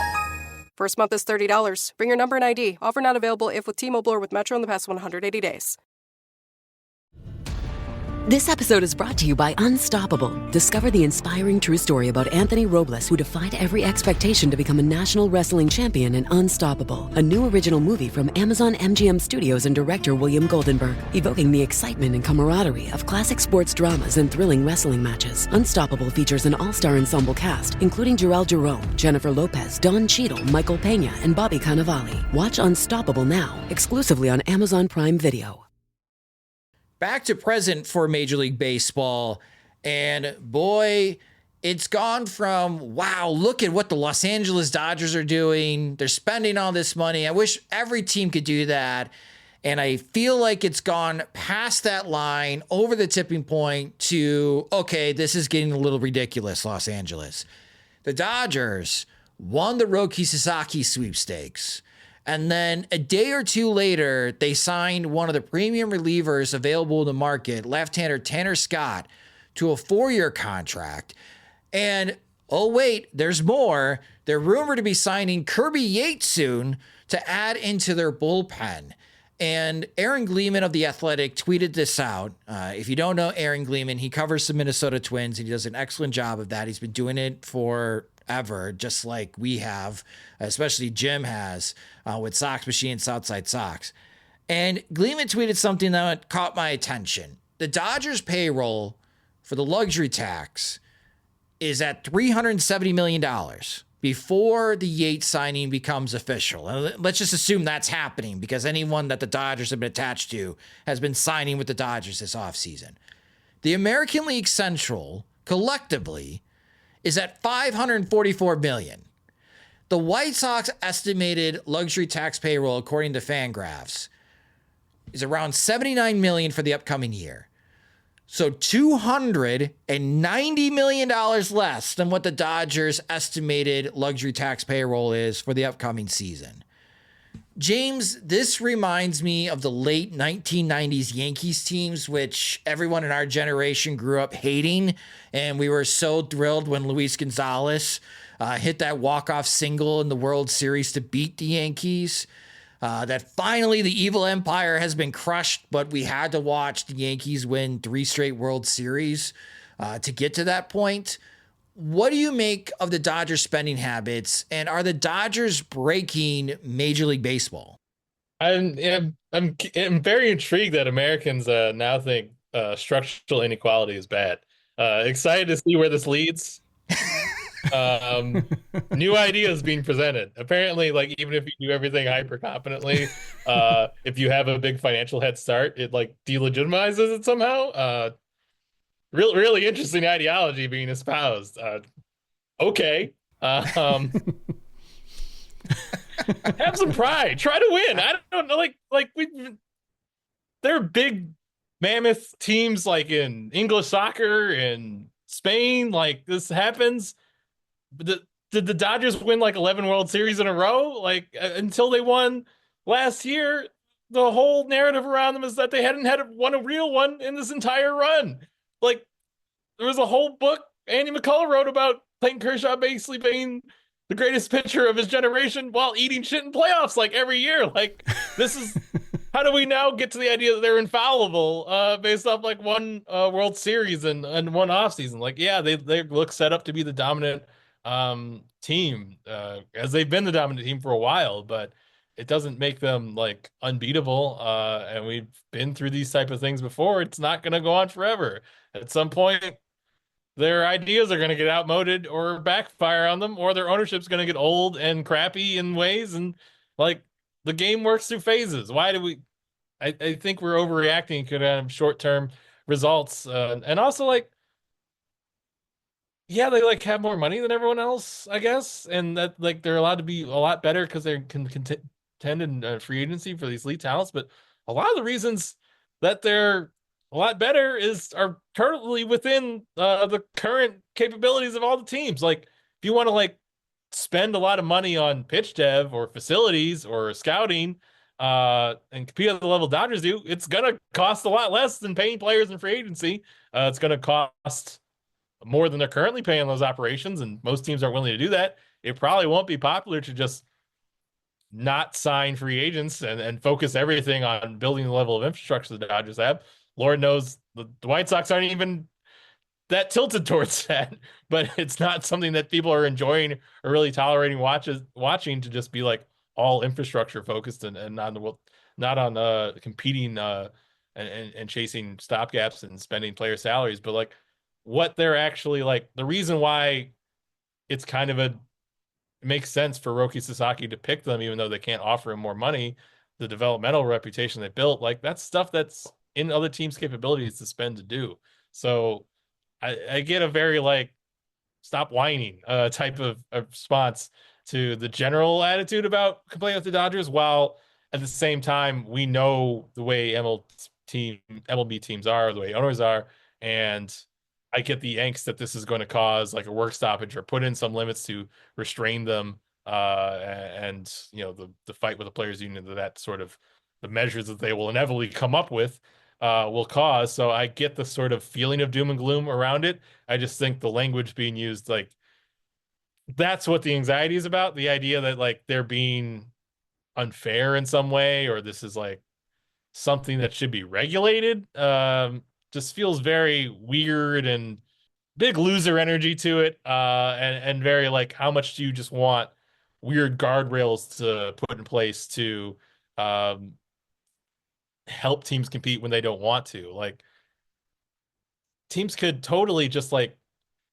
First month is $30. Bring your number and ID. Offer not available if with T-Mobile or with Metro in the past 180 days.
This episode is brought to you by Unstoppable. Discover the inspiring true story about Anthony Robles, who defied every expectation to become a national wrestling champion in Unstoppable, a new original movie from Amazon MGM Studios and director William Goldenberg, evoking the excitement and camaraderie of classic sports dramas and thrilling wrestling matches. Unstoppable features an all-star ensemble cast, including Jarrell Jerome, Jennifer Lopez, Don Cheadle, Michael Pena, and Bobby Cannavale. Watch Unstoppable now, exclusively on Amazon Prime Video.
Back to present for Major League Baseball. And boy, it's gone from, wow, look at what the Los Angeles Dodgers are doing. They're spending all this money. I wish every team could do that. And I feel like it's gone past that line, over the tipping point to, okay, this is getting a little ridiculous, Los Angeles. The Dodgers won the Roki Sasaki sweepstakes. And then a day or two later, they signed one of the premium relievers available in the market, left-hander Tanner Scott, to a 4-year contract. And, oh wait, there's more. They're rumored to be signing Kirby Yates soon to add into their bullpen. And Aaron Gleeman of The Athletic tweeted this out. If you don't know Aaron Gleeman, he covers the Minnesota Twins, and he does an excellent job of that. He's been doing it for ever, just like we have, especially Jim has with Sox Machine and Southside Sox. And Gleeman tweeted something that caught my attention. The Dodgers payroll for the luxury tax is at $370 million before the Yates signing becomes official. And let's just assume that's happening because anyone that the Dodgers have been attached to has been signing with the Dodgers this offseason. The American League Central collectively is at $544 million. The White Sox estimated luxury tax payroll, according to FanGraphs, is around $79 million for the upcoming year. So $290 million less than what the Dodgers' estimated luxury tax payroll is for the upcoming season. James, this reminds me of the late 1990s Yankees teams, which everyone in our generation grew up hating. And we were so thrilled when Luis Gonzalez hit that walk-off single in the World Series to beat the Yankees. that finally the evil empire has been crushed, but we had to watch the Yankees win 3 straight World Series to get to that point. What do you make of the Dodgers spending habits, and are the Dodgers breaking Major League Baseball?
I'm very intrigued that Americans now think structural inequality is bad. Excited to see where this leads. New ideas being presented. Apparently, like, even if you do everything hyper competently, if you have a big financial head start, it like delegitimizes it somehow. Really interesting ideology being espoused. Okay. Have some pride. Try to win. I don't know. There are big mammoth teams like in English soccer and Spain. Like, this happens. Did the Dodgers win like 11 World Series in a row? Like, until they won last year, the whole narrative around them is that they hadn't won a real one in this entire run. Like, there was a whole book Andy McCullough wrote about Clayton Kershaw basically being the greatest pitcher of his generation while eating shit in playoffs like every year. Like, this is how do we now get to the idea that they're infallible based off like one World Series and one offseason? Like, yeah, they look set up to be the dominant team as they've been the dominant team for a while, but it doesn't make them like unbeatable. And we've been through these type of things before. It's not going to go on forever. At some point, their ideas are going to get outmoded or backfire on them, or their ownership's going to get old and crappy in ways. And like, the game works through phases. Why do we? I think we're overreacting to kind of short-term results, and also like, yeah, they like have more money than everyone else, I guess, and that like they're allowed to be a lot better because they can contend in free agency for these elite talents. But a lot of the reasons that they're a lot better are totally within the current capabilities of all the teams. Like, if you want to like spend a lot of money on pitch dev or facilities or scouting and compete at the level Dodgers do, it's gonna cost a lot less than paying players in free agency. It's gonna cost more than they're currently paying those operations, and most teams aren't willing to do that. It probably won't be popular to just not sign free agents and focus everything on building the level of infrastructure the Dodgers have. Lord knows the White Sox aren't even that tilted towards that, but it's not something that people are enjoying or really tolerating watching to just be like all infrastructure focused and not on competing and chasing stopgaps and spending player salaries, but like what they're actually like. The reason why it's kind of it makes sense for Roki Sasaki to pick them, even though they can't offer him more money, the developmental reputation they built, like that's stuff that's in other teams' capabilities to spend to do. So I get a very like stop whining type of response to the general attitude about complaining with the Dodgers, while at the same time we know the way MLB teams are, the way owners are, and I get the angst that this is going to cause like a work stoppage or put in some limits to restrain them, and you know the fight with the players union, that sort of the measures that they will inevitably come up with will cause. So I get the sort of feeling of doom and gloom around it. I just think the language being used, like that's what the anxiety is about. The idea that like they're being unfair in some way, or this is like something that should be regulated, just feels very weird and big loser energy to it. And very like, how much do you just want weird guardrails to put in place to help teams compete when they don't want to? Like, teams could totally just like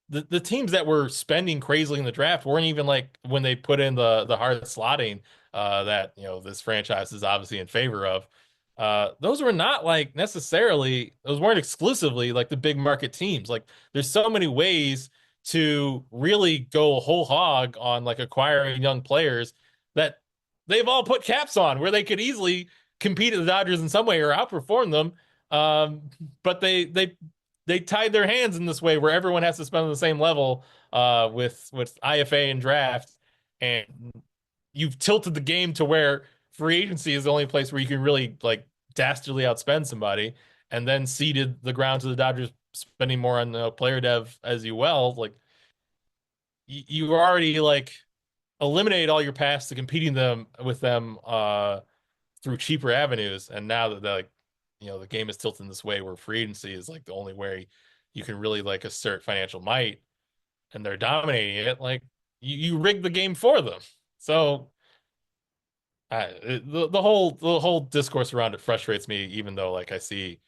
the teams that were spending crazily in the draft weren't even like when they put in the hard slotting that you know this franchise is obviously in favor of. Those were not like necessarily, those weren't exclusively like the big market teams. Like, there's so many ways to really go whole hog on like acquiring young players that they've all put caps on where they could easily compete at the Dodgers in some way or outperform them. But they tied their hands in this way where everyone has to spend on the same level with IFA and draft, and you've tilted the game to where free agency is the only place where you can really like dastardly outspend somebody, and then ceded the ground to the Dodgers spending more on the player dev as you well. Like, you already like eliminate all your paths to competing with them through cheaper avenues. And now that the game is tilted in this way where free agency is like the only way you can really like assert financial might, and they're dominating it, like you rig the game for them. So the whole discourse around it frustrates me, even though like I see,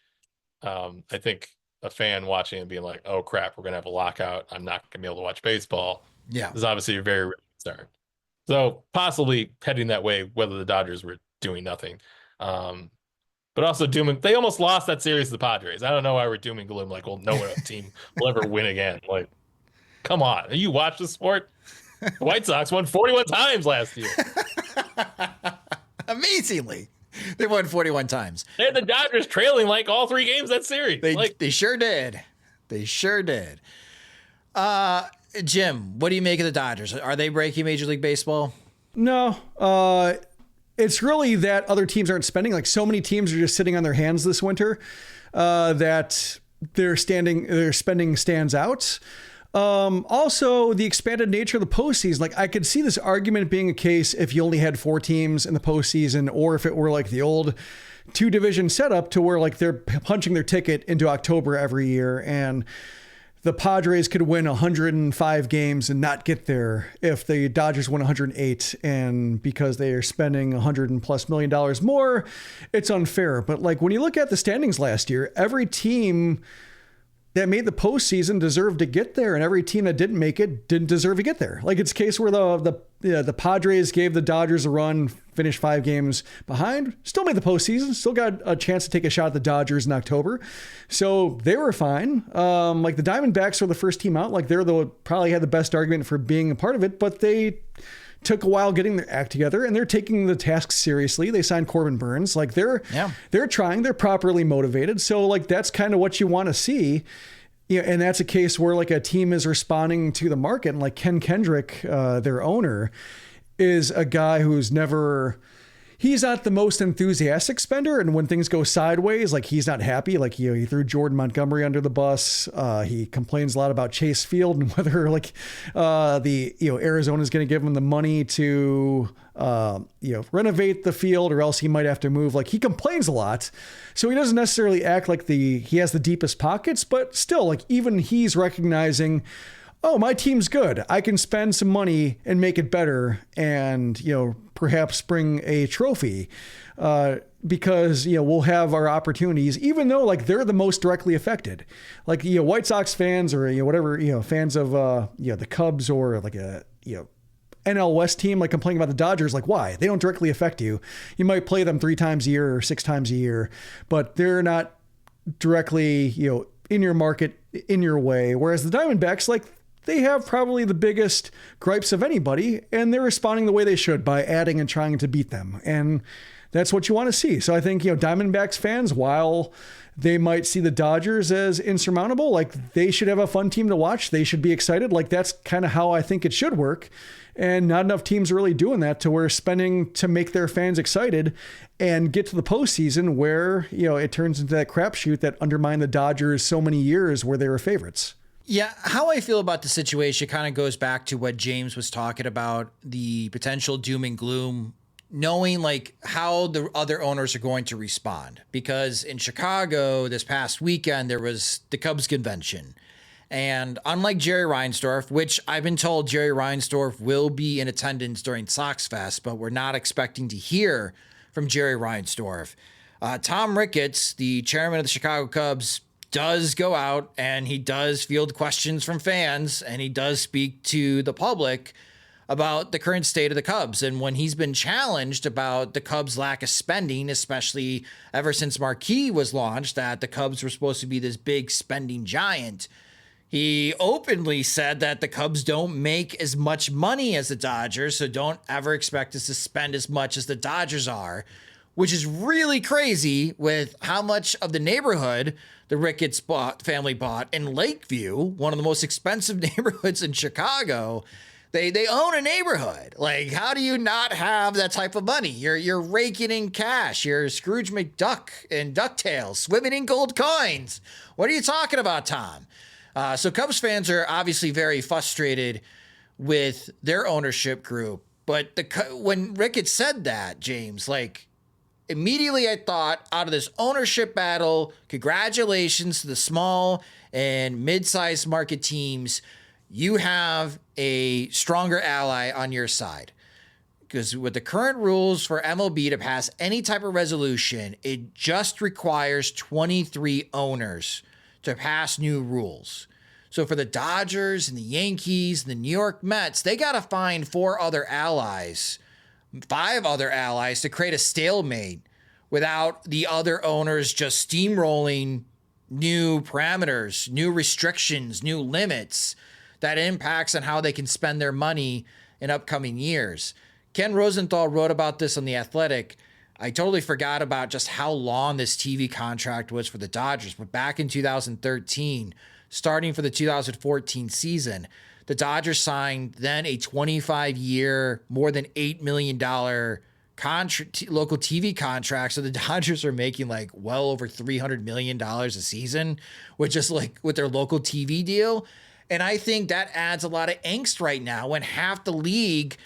I think a fan watching and being like, oh crap, we're going to have a lockout, I'm not going to be able to watch baseball.
Yeah.
Is obviously a very real concern. So possibly heading that way, whether the Dodgers were doing nothing. But also they almost lost that series to the Padres. I don't know why we're doom and gloom. Like, well, no team will ever win again. Like, come on. You watch the sport? The White Sox won 41 times last year.
Amazingly. They won 41 times.
They had the Dodgers trailing like all 3 games that series.
They sure did. They sure did. Jim, what do you make of the Dodgers? Are they breaking Major League Baseball?
No. It's really that other teams aren't spending. Like, so many teams are just sitting on their hands this winter that their spending stands out. Also, the expanded nature of the postseason. Like, I could see this argument being a case if you only had 4 teams in the postseason, or if it were like the old 2-division setup to where like they're punching their ticket into October every year, and the Padres could win 105 games and not get there if the Dodgers win 108. And because they are spending $100+ million more, it's unfair. But like, when you look at the standings last year, every team that made the postseason deserved to get there, and every team that didn't make it didn't deserve to get there. Like, it's a case where the Padres gave the Dodgers a run, finished 5 games behind, still made the postseason, still got a chance to take a shot at the Dodgers in October. So they were fine. Like, the Diamondbacks were the first team out. Like, probably had the best argument for being a part of it, but they took a while getting their act together, and they're taking the task seriously. They signed Corbin Burns. Like, they're trying, they're properly motivated. So like, that's kind of what you want to see. Yeah, and that's a case where like a team is responding to the market. And like Ken Kendrick, their owner, is a guy who's he's not the most enthusiastic spender. And when things go sideways, like, he's not happy. Like, he threw Jordan Montgomery under the bus. He complains a lot about Chase Field and whether like Arizona is going to give him the money to renovate the field, or else he might have to move. Like, he complains a lot. So he doesn't necessarily act like he has the deepest pockets, but still, like, even he's recognizing, oh, my team's good. I can spend some money and make it better, and, perhaps bring a trophy, because, we'll have our opportunities, even though like they're the most directly affected. Like, White Sox fans, or, whatever, fans of, the Cubs, or like a, NL West team, like, complaining about the Dodgers. Like, why? They don't directly affect you. You might play them 3 times a year or 6 times a year, but they're not directly, in your market, in your way. Whereas the Diamondbacks, like, they have probably the biggest gripes of anybody, and they're responding the way they should by adding and trying to beat them. And that's what you want to see. So I think, Diamondbacks fans, while they might see the Dodgers as insurmountable, like, they should have a fun team to watch. They should be excited. Like, that's kind of how I think it should work. And not enough teams are really doing that, to where spending to make their fans excited and get to the postseason where, it turns into that crapshoot that undermined the Dodgers so many years where they were favorites.
Yeah, how I feel about the situation kind of goes back to what James was talking about, the potential doom and gloom, knowing like how the other owners are going to respond. Because in Chicago this past weekend, there was the Cubs convention. And unlike Jerry Reinsdorf, which I've been told Jerry Reinsdorf will be in attendance during Sox Fest, but we're not expecting to hear from Jerry Reinsdorf. Tom Ricketts, the chairman of the Chicago Cubs, does go out and he does field questions from fans, and he does speak to the public about the current state of the Cubs. And when he's been challenged about the Cubs' lack of spending, especially ever since Marquee was launched, that the Cubs were supposed to be this big spending giant, he openly said that the Cubs don't make as much money as the Dodgers, so don't ever expect us to spend as much as the Dodgers are, which is really crazy with how much of the neighborhood the Ricketts family bought in Lakeview, one of the most expensive neighborhoods in Chicago. They own a neighborhood. Like, how do you not have that type of money? You're raking in cash. You're Scrooge McDuck and DuckTales, swimming in gold coins. What are you talking about, Tom? So Cubs fans are obviously very frustrated with their ownership group. But when Ricketts said that, James, like, immediately I thought, out of this ownership battle, congratulations to the small and mid-sized market teams. You have a stronger ally on your side. Because with the current rules for MLB to pass any type of resolution, it just requires 23 owners to pass new rules. So for the Dodgers and the Yankees and the New York Mets, they got to find 5 other allies to create a stalemate without the other owners just steamrolling new parameters, new restrictions, new limits that impacts on how they can spend their money in upcoming years. Ken Rosenthal wrote about this on The Athletic. I totally forgot about just how long this TV contract was for the Dodgers, but back in 2013, starting for the 2014 season, the Dodgers signed then a 25-year, more than $8 million local TV contract. So the Dodgers are making like well over $300 million a season with just like with their local TV deal. And I think that adds a lot of angst right now when half the league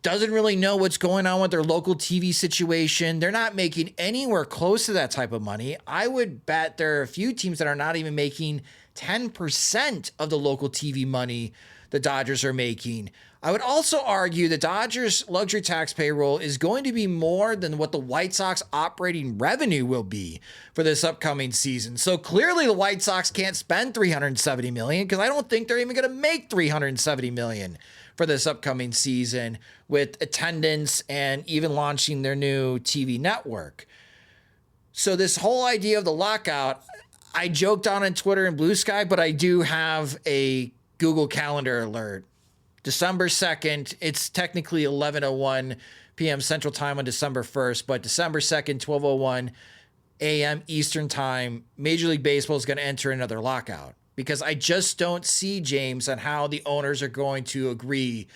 doesn't really know what's going on with their local TV situation. They're not making anywhere close to that type of money. I would bet there are a few teams that are not even making 10% of the local TV money the Dodgers are making. I would also argue the Dodgers luxury tax payroll is going to be more than what the White Sox operating revenue will be for this upcoming season. So clearly the White Sox can't spend $370 million because I don't think they're even going to make $370 million for this upcoming season with attendance and even launching their new TV network. So this whole idea of the lockout, I joked on Twitter and Blue Sky, but I do have a Google Calendar alert. December 2nd, it's technically 11:01 p.m. Central Time on December 1st, but December 2nd, 12:01 a.m. Eastern Time, Major League Baseball is going to enter another lockout. Because I just don't see, James, on how the owners are going to agree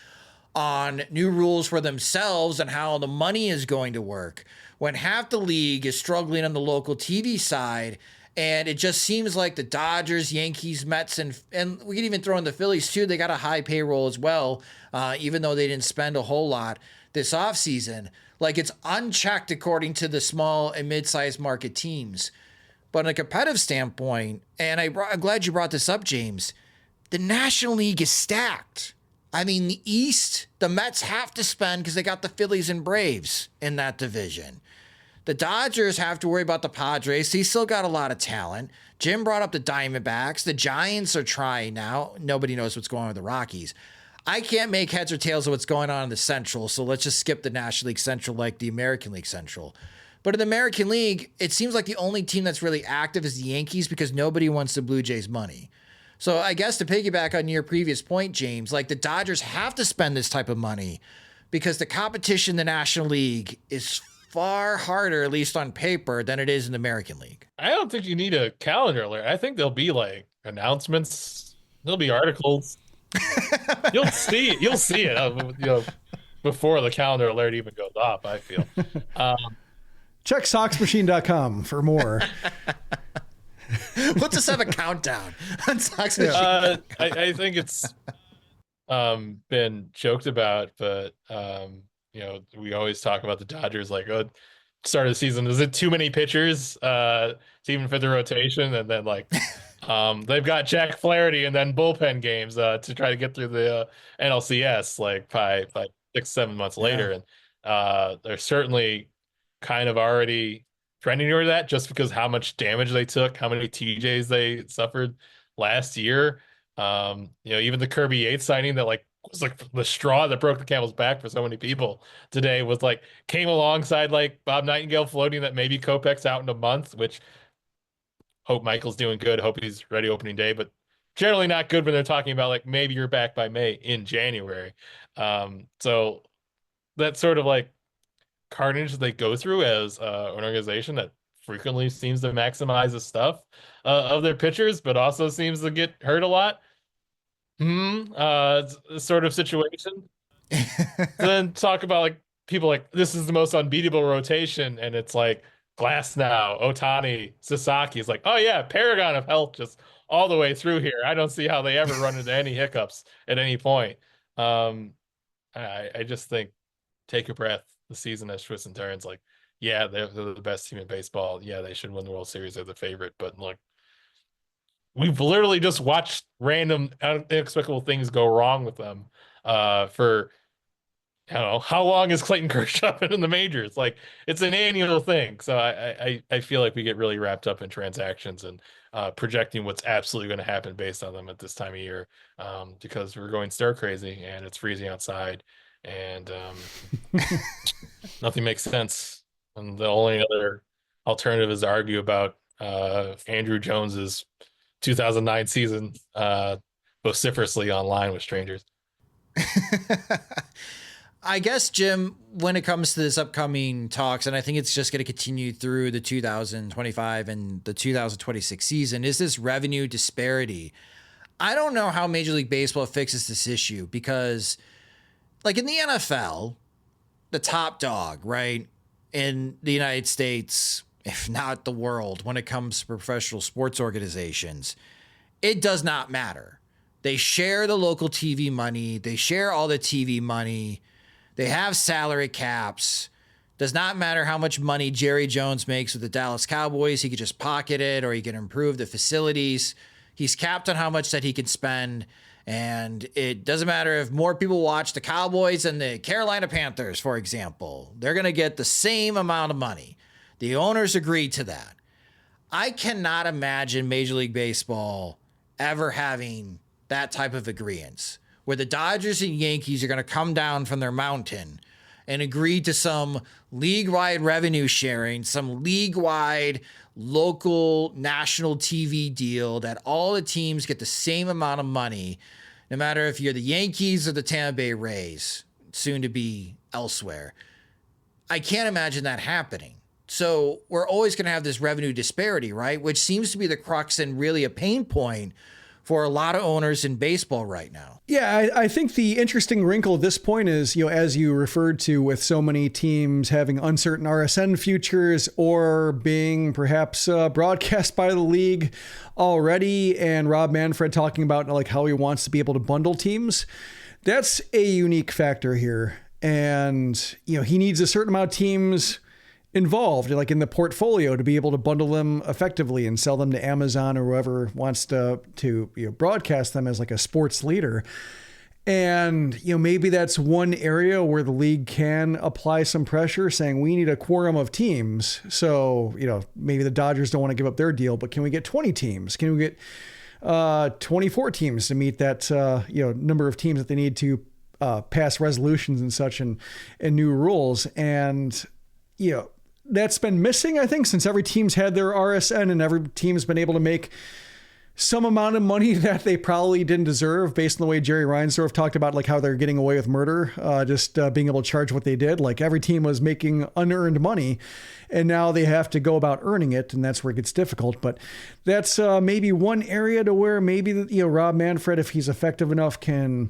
on new rules for themselves and how the money is going to work when half the league is struggling on the local TV side. And it just seems like the Dodgers, Yankees, Mets, and we can even throw in the Phillies too. They got a high payroll as well, even though they didn't spend a whole lot this offseason. Like it's unchecked according to the small and mid-sized market teams. But on a competitive standpoint, and I'm glad you brought this up, James, the National League is stacked. I mean, the East, the Mets have to spend because they got the Phillies and Braves in that division. The Dodgers have to worry about the Padres. They still got a lot of talent. Jim brought up the Diamondbacks. The Giants are trying now. Nobody knows what's going on with the Rockies. I can't make heads or tails of what's going on in the Central, so let's just skip the National League Central like the American League Central. But in the American League, it seems like the only team that's really active is the Yankees because nobody wants the Blue Jays' money. So I guess to piggyback on your previous point, James, like the Dodgers have to spend this type of money because the competition in the National League is far harder, at least on paper, than it is in the American League.
I don't think you need a calendar alert. I think there'll be like announcements. There'll be articles. You'll see it, before the calendar alert even goes off, I feel.
Check soxmachine.com for more.
We'll just have a countdown on Sox Machine.
I think it's been joked about, but we always talk about the Dodgers like, start of the season, is it too many pitchers to even fit the rotation? And then like they've got Jack Flaherty and then bullpen games to try to get through the NLCS like by 6-7 months later. And they're certainly kind of already trending toward that just because how much damage they took, how many TJs they suffered last year. Even the Kirby Yates signing that like was like the straw that broke the camel's back for so many people today was like came alongside like Bob Nightingale floating that maybe Kopech's out in a month, which hope Michael's doing good, hope he's ready opening day, but generally not good when they're talking about like maybe you're back by May in January. So that sort of like carnage that they go through as an organization that frequently seems to maximize the stuff of their pitchers, but also seems to get hurt a lot. Sort of situation. Then talk about like people like this is the most unbeatable rotation, and it's like Glasnow, Ohtani, Sasaki is like, oh yeah, paragon of health just all the way through here. I don't see how they ever run into any hiccups at any point. I just think take a breath. The season has twists and turns. Like yeah, they're the best team in baseball. Yeah, they should win the World Series. They're the favorite. But look, we've literally just watched random inexplicable things go wrong with them for I don't know, how long has Clayton Kershaw been in the majors? Like, it's an annual thing. So I feel like we get really wrapped up in transactions and projecting what's absolutely going to happen based on them at this time of year, because we're going stir crazy and it's freezing outside and nothing makes sense. And the only other alternative is to argue about Andruw Jones's 2009 season vociferously online with strangers.
I guess, Jim, when it comes to this upcoming talks, and I think it's just going to continue through the 2025 and the 2026 season, is this revenue disparity. I don't know how Major League Baseball fixes this issue because, like in the NFL, the top dog, right, in the United States, if not the world, when it comes to professional sports organizations, it does not matter. They share the local TV money. They share all the TV money. They have salary caps. Does not matter how much money Jerry Jones makes with the Dallas Cowboys. He could just pocket it or he can improve the facilities. He's capped on how much that he can spend. And it doesn't matter if more people watch the Cowboys and the Carolina Panthers, for example. They're going to get the same amount of money. The owners agreed to that. I cannot imagine Major League Baseball ever having that type of agreement, where the Dodgers and Yankees are going to come down from their mountain and agree to some league-wide revenue sharing, some league-wide local national TV deal that all the teams get the same amount of money, no matter if you're the Yankees or the Tampa Bay Rays, soon to be elsewhere. I can't imagine that happening. So we're always going to have this revenue disparity, right? Which seems to be the crux and really a pain point for a lot of owners in baseball right now.
Yeah, I think the interesting wrinkle at this point is, as you referred to, with so many teams having uncertain RSN futures or being perhaps broadcast by the league already, and Rob Manfred talking about like how he wants to be able to bundle teams. That's a unique factor here. And, he needs a certain amount of teams involved, like in the portfolio, to be able to bundle them effectively and sell them to Amazon or whoever wants to broadcast them as like a sports leader. And, maybe that's one area where the league can apply some pressure, saying we need a quorum of teams. So, maybe the Dodgers don't want to give up their deal, but can we get 20 teams? Can we get 24 teams to meet that, number of teams that they need to pass resolutions and such and new rules? And, that's been missing, I think, since every team's had their RSN and every team's been able to make some amount of money that they probably didn't deserve, based on the way Jerry Reinsdorf talked about like how they're getting away with murder, just being able to charge what they did. Like every team was making unearned money and now they have to go about earning it. And that's where it gets difficult. But that's maybe one area to where maybe, Rob Manfred, if he's effective enough, can,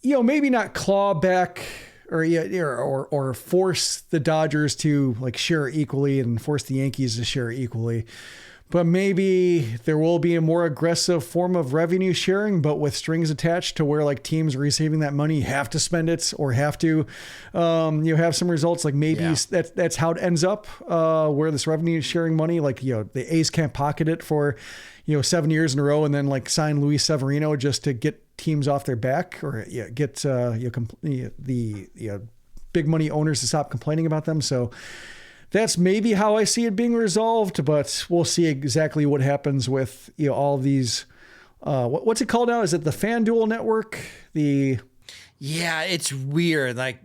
maybe not claw back or force the Dodgers to like share equally and force the Yankees to share equally. But maybe there will be a more aggressive form of revenue sharing, but with strings attached to where like teams receiving that money have to spend it or have to, have some results. Like maybe that's how it ends up, where this revenue sharing money, like, the A's can't pocket it for, 7 years in a row and then like sign Luis Severino just to get teams off their back or get the big money owners to stop complaining about them. So that's maybe how I see it being resolved, but we'll see exactly what happens with all these. What's it called now? Is it the FanDuel network?
Yeah, it's weird. Like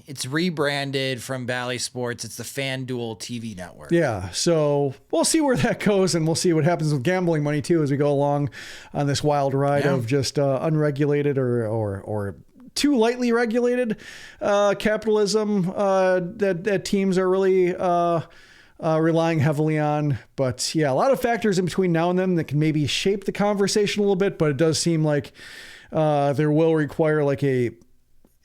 it's rebranded from Bally Sports. It's the FanDuel TV network.
Yeah, so we'll see where that goes, and we'll see what happens with gambling money too as we go along on this wild ride of just unregulated or too lightly regulated capitalism that teams are really relying heavily on. But yeah, a lot of factors in between now and then that can maybe shape the conversation a little bit, but it does seem like there will require like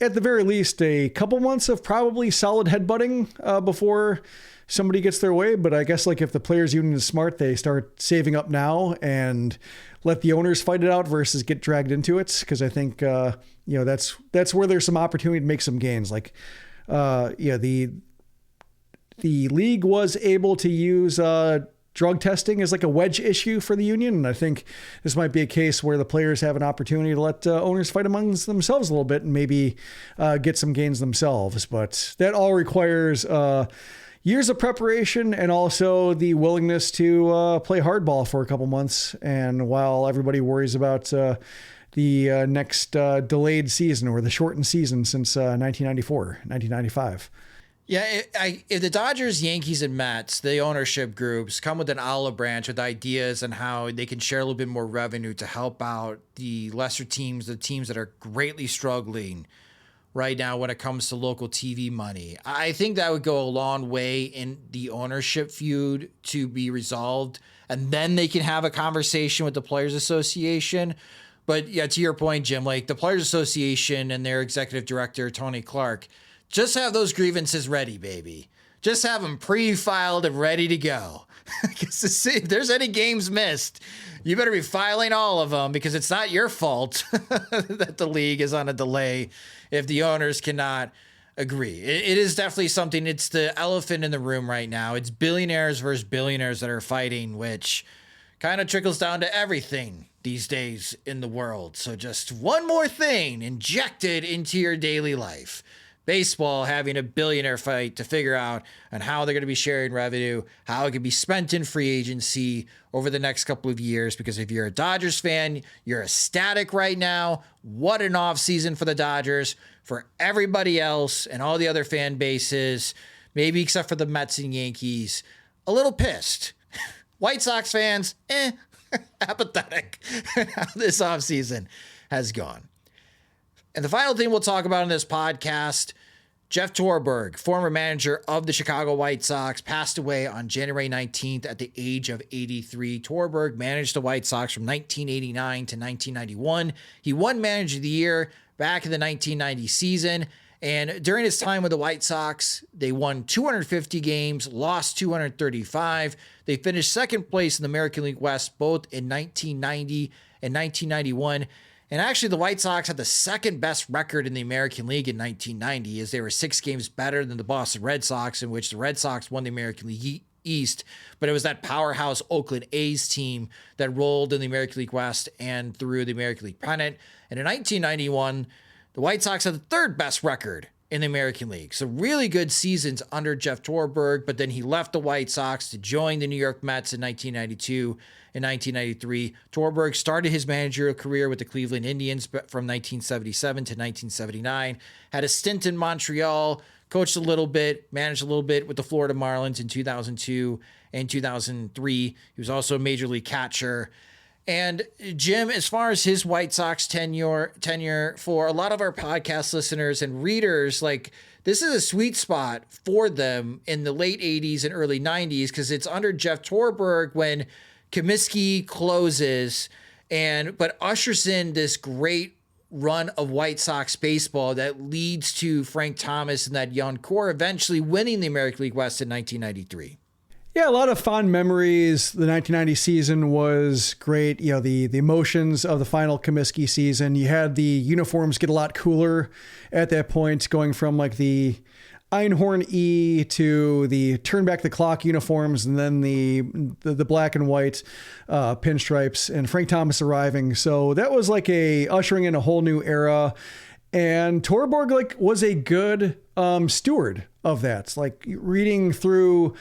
at the very least, a couple months of probably solid headbutting before somebody gets their way. But I guess like if the players union is smart, they start saving up now and let the owners fight it out versus get dragged into it. Cause I think, that's where there's some opportunity to make some gains. Like, the the league was able to use drug testing as like a wedge issue for the union. And I think this might be a case where the players have an opportunity to let owners fight amongst themselves a little bit and maybe get some gains themselves. But that all requires years of preparation and also the willingness to play hardball for a couple months. And while everybody worries about the next delayed season or the shortened season since 1995.
Yeah, if the Dodgers, Yankees, and Mets, the ownership groups, come with an olive branch with ideas on how they can share a little bit more revenue to help out the lesser teams, the teams that are greatly struggling right now when it comes to local TV money, I think that would go a long way in the ownership feud to be resolved. And then they can have a conversation with the Players Association. But yeah, to your point, Jim, like the Players Association and their executive director, Tony Clark, just have those grievances ready, baby. Just have them pre-filed and ready to go. Because if there's any games missed, you better be filing all of them because it's not your fault that the league is on a delay if the owners cannot agree. It is definitely something. It's the elephant in the room right now. It's billionaires versus billionaires that are fighting, which kind of trickles down to everything these days in the world. So just one more thing injected into your daily life. Baseball having a billionaire fight to figure out on how they're going to be sharing revenue, how it can be spent in free agency over the next couple of years. Because if you're a Dodgers fan, you're ecstatic right now. What an offseason for the Dodgers. For everybody else and all the other fan bases, maybe except for the Mets and Yankees, a little pissed. White Sox fans, apathetic how this offseason has gone. And the final thing we'll talk about in this podcast, Jeff Torborg, former manager of the Chicago White Sox, passed away on January 19th at the age of 83. Torborg managed the White Sox from 1989 to 1991. He won Manager of the Year back in the 1990 season. And during his time with the White Sox, they won 250 games, lost 235. They finished second place in the American League West both in 1990 and 1991. And actually, the White Sox had the second best record in the American League in 1990, as they were 6 games better than the Boston Red Sox, in which the Red Sox won the American League East. But it was that powerhouse Oakland A's team that rolled in the American League West and through the American League pennant. And in 1991, the White Sox had the third best record in the American League. So really good seasons under Jeff Torborg, but then he left the White Sox to join the New York Mets in 1992. In 1993, Torborg started his managerial career with the Cleveland Indians from 1977 to 1979, had a stint in Montreal, coached a little bit, managed a little bit with the Florida Marlins in 2002 and 2003. He was also a major league catcher. And Jim, as far as his White Sox tenure for a lot of our podcast listeners and readers, like this is a sweet spot for them in the late 80s and early 90s because it's under Jeff Torborg when Comiskey closes but ushers in this great run of White Sox baseball that leads to Frank Thomas and that young core eventually winning the American League West in 1993.
Yeah, a lot of fond memories. The 1990 season was great. You know, the emotions of the final Comiskey season. You had the uniforms get a lot cooler at that point, going from like the Einhorn E to the turn back the clock uniforms and then the black and white pinstripes and Frank Thomas arriving. So that was like a ushering in a whole new era. And Torborg like was a good steward of that. Like reading through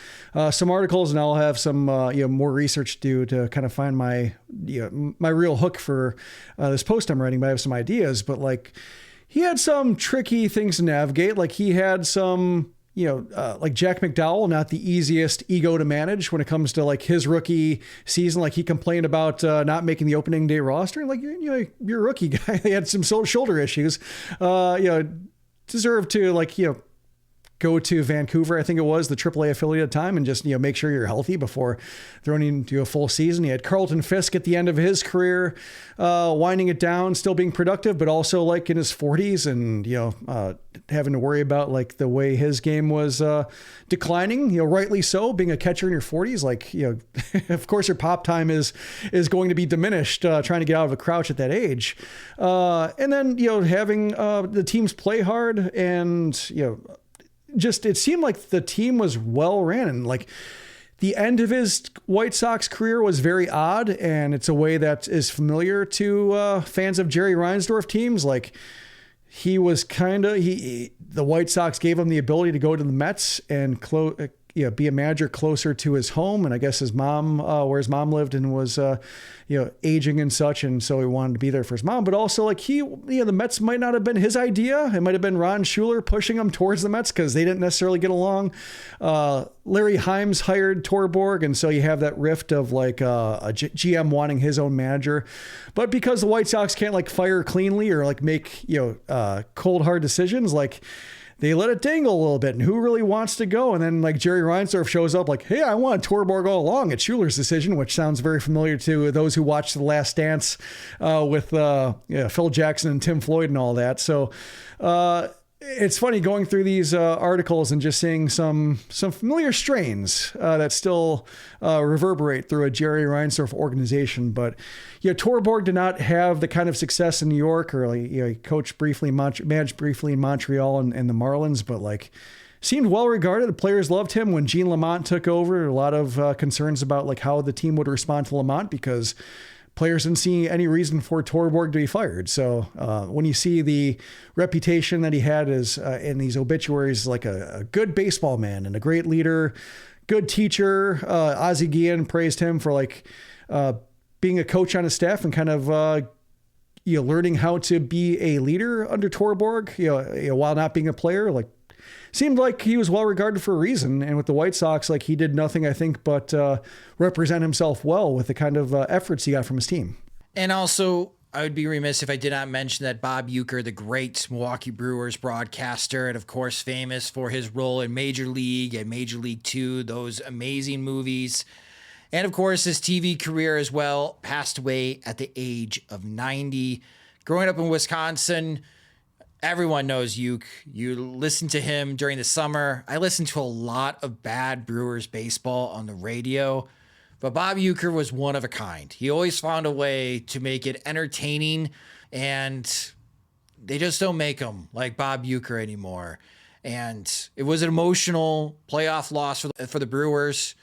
some articles, and I'll have some more research to do to kind of find my real hook for this post I'm writing. But I have some ideas. But like he had some tricky things to navigate. Like he had some like Jack McDowell, not the easiest ego to manage when it comes to like his rookie season. Like he complained about not making the opening day roster. Like you're a rookie guy. He had some shoulder issues. Deserved to go to Vancouver, I think it was, the AAA affiliate at the time, and just make sure you're healthy before throwing into a full season. He had Carlton Fisk at the end of his career, winding it down, still being productive, but also like in his 40s and having to worry about like the way his game was declining. Rightly so, being a catcher in your 40s, like of course your pop time is going to be diminished trying to get out of a crouch at that age, and then having the teams play hard and it seemed like the team was well ran, and like the end of his White Sox career was very odd, and it's a way that is familiar to fans of Jerry Reinsdorf teams. Like he was the White Sox gave him the ability to go to the Mets and be a manager closer to his home. And I guess his mom, where his mom lived and was, aging and such. And so he wanted to be there for his mom, but also like the Mets might not have been his idea. It might've been Ron Schuler pushing him towards the Mets because they didn't necessarily get along. Larry Himes hired Torborg. And so you have that rift of like a GM wanting his own manager, but because the White Sox can't like fire cleanly or like make, cold hard decisions, like they let it dangle a little bit, and who really wants to go? And then like Jerry Reinsdorf shows up like, hey, I want Torborg all along. It's Schuler's decision, which sounds very familiar to those who watched The Last Dance with Phil Jackson and Tim Floyd and all that. So it's funny going through these articles and just seeing some familiar strains that still reverberate through a Jerry Reinsdorf organization. But Torborg did not have the kind of success in New York, or he coached briefly, managed briefly in Montreal and the Marlins, but like seemed well regarded. The players loved him. When Gene Lamont took over, a lot of concerns about like how the team would respond to Lamont because players didn't see any reason for Torborg to be fired. So when you see the reputation that he had as in these obituaries, like a good baseball man and a great leader, good teacher, Ozzie Guillen praised him for like being a coach on his staff and kind of learning how to be a leader under Torborg, while not being a player. Like seemed like he was well regarded for a reason. And with the White Sox, like he did nothing, I think, but represent himself well with the kind of efforts he got from his team.
And also, I would be remiss if I did not mention that Bob Uecker, the great Milwaukee Brewers broadcaster, and of course famous for his role in Major League and Major League 2, those amazing movies, and of course his TV career as well, passed away at the age of 90. Growing up in Wisconsin, everyone knows Ueck. You listen to him during the summer. I listened to a lot of bad Brewers baseball on the radio, but Bob Uecker was one of a kind. He always found a way to make it entertaining, and they just don't make them like Bob Uecker anymore. And it was an emotional playoff loss for the Brewers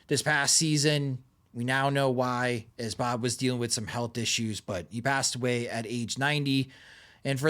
this past season. We now know why, as Bob was dealing with some health issues, but he passed away at age 90. And for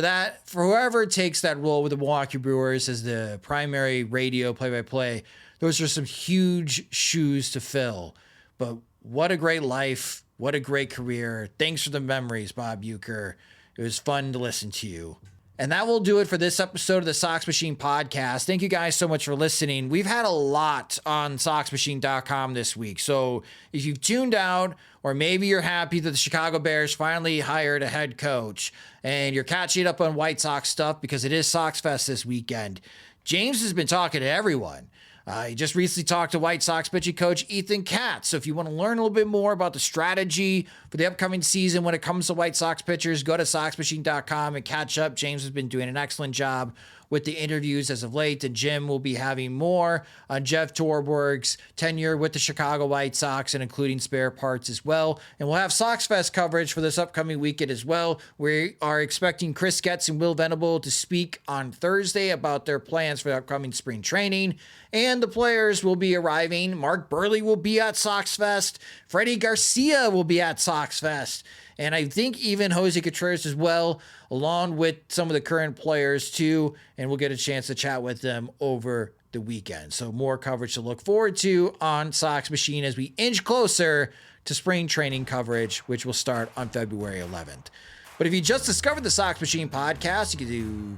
whoever takes that role with the Milwaukee Brewers as the primary radio play-by-play, those are some huge shoes to fill. But what a great life. What a great career. Thanks for the memories, Bob Uecker. It was fun to listen to you. And that will do it for this episode of the Sox Machine podcast. Thank you guys so much for listening. We've had a lot on SoxMachine.com this week. So if you've tuned out, or maybe you're happy that the Chicago Bears finally hired a head coach and you're catching up on White Sox stuff because it is Sox Fest this weekend, James has been talking to everyone. He just recently talked to White Sox pitching coach Ethan Katz. So if you want to learn a little bit more about the strategy for the upcoming season when it comes to White Sox pitchers, go to SoxMachine.com and catch up. James has been doing an excellent job with the interviews as of late, and Jim will be having more on Jeff Torborg's tenure with the Chicago White Sox and including spare parts as well. And we'll have Sox Fest coverage for this upcoming weekend as well. We are expecting Chris Getz and Will Venable to speak on Thursday about their plans for the upcoming spring training, and the players will be arriving. Mark Burley will be at Sox Fest. Freddie Garcia will be at Sox Fest. And I think even Jose Contreras as well, along with some of the current players too. And we'll get a chance to chat with them over the weekend. So more coverage to look forward to on Sox Machine as we inch closer to spring training coverage, which will start on February 11th. But if you just discovered the Sox Machine podcast, you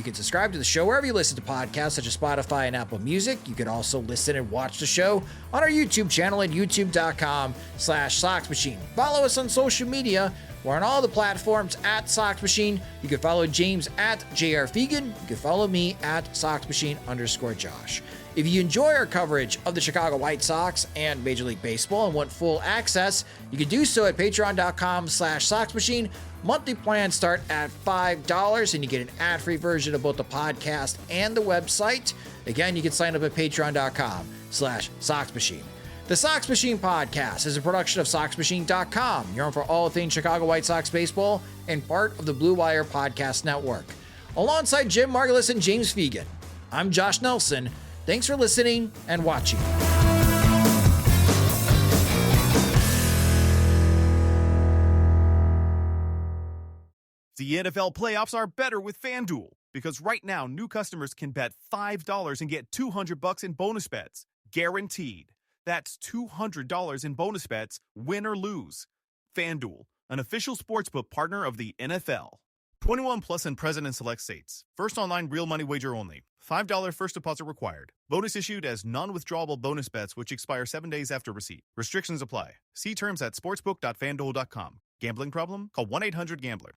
can subscribe to the show wherever you listen to podcasts, such as Spotify and Apple Music. You can also listen and watch the show on our YouTube channel at youtube.com/Sox Machine. Follow us on social media. We're on all the platforms at Sox Machine. You can follow James at JR Fegan. You can follow me at SoxMachine_Josh. If you enjoy our coverage of the Chicago White Sox and Major League Baseball and want full access, you can do so at patreon.com/Sox Machine. Monthly plans start at $5, and you get an ad-free version of both the podcast and the website. Again, you can sign up at patreon.com/Sox Machine. The Sox Machine podcast is a production of SoxMachine.com. You're on for all things Chicago White Sox baseball and part of the Blue Wire Podcast Network. Alongside Jim Margalus and James Fegan, I'm Josh Nelson. Thanks for listening and watching.
The NFL playoffs are better with FanDuel, because right now new customers can bet $5 and get $200 in bonus bets, guaranteed. That's $200 in bonus bets, win or lose. FanDuel, an official sportsbook partner of the NFL. 21 plus and present in select states. First online real money wager only. $5 first deposit required. Bonus issued as non-withdrawable bonus bets which expire 7 days after receipt. Restrictions apply. See terms at sportsbook.fanduel.com. Gambling problem? Call 1-800-GAMBLER.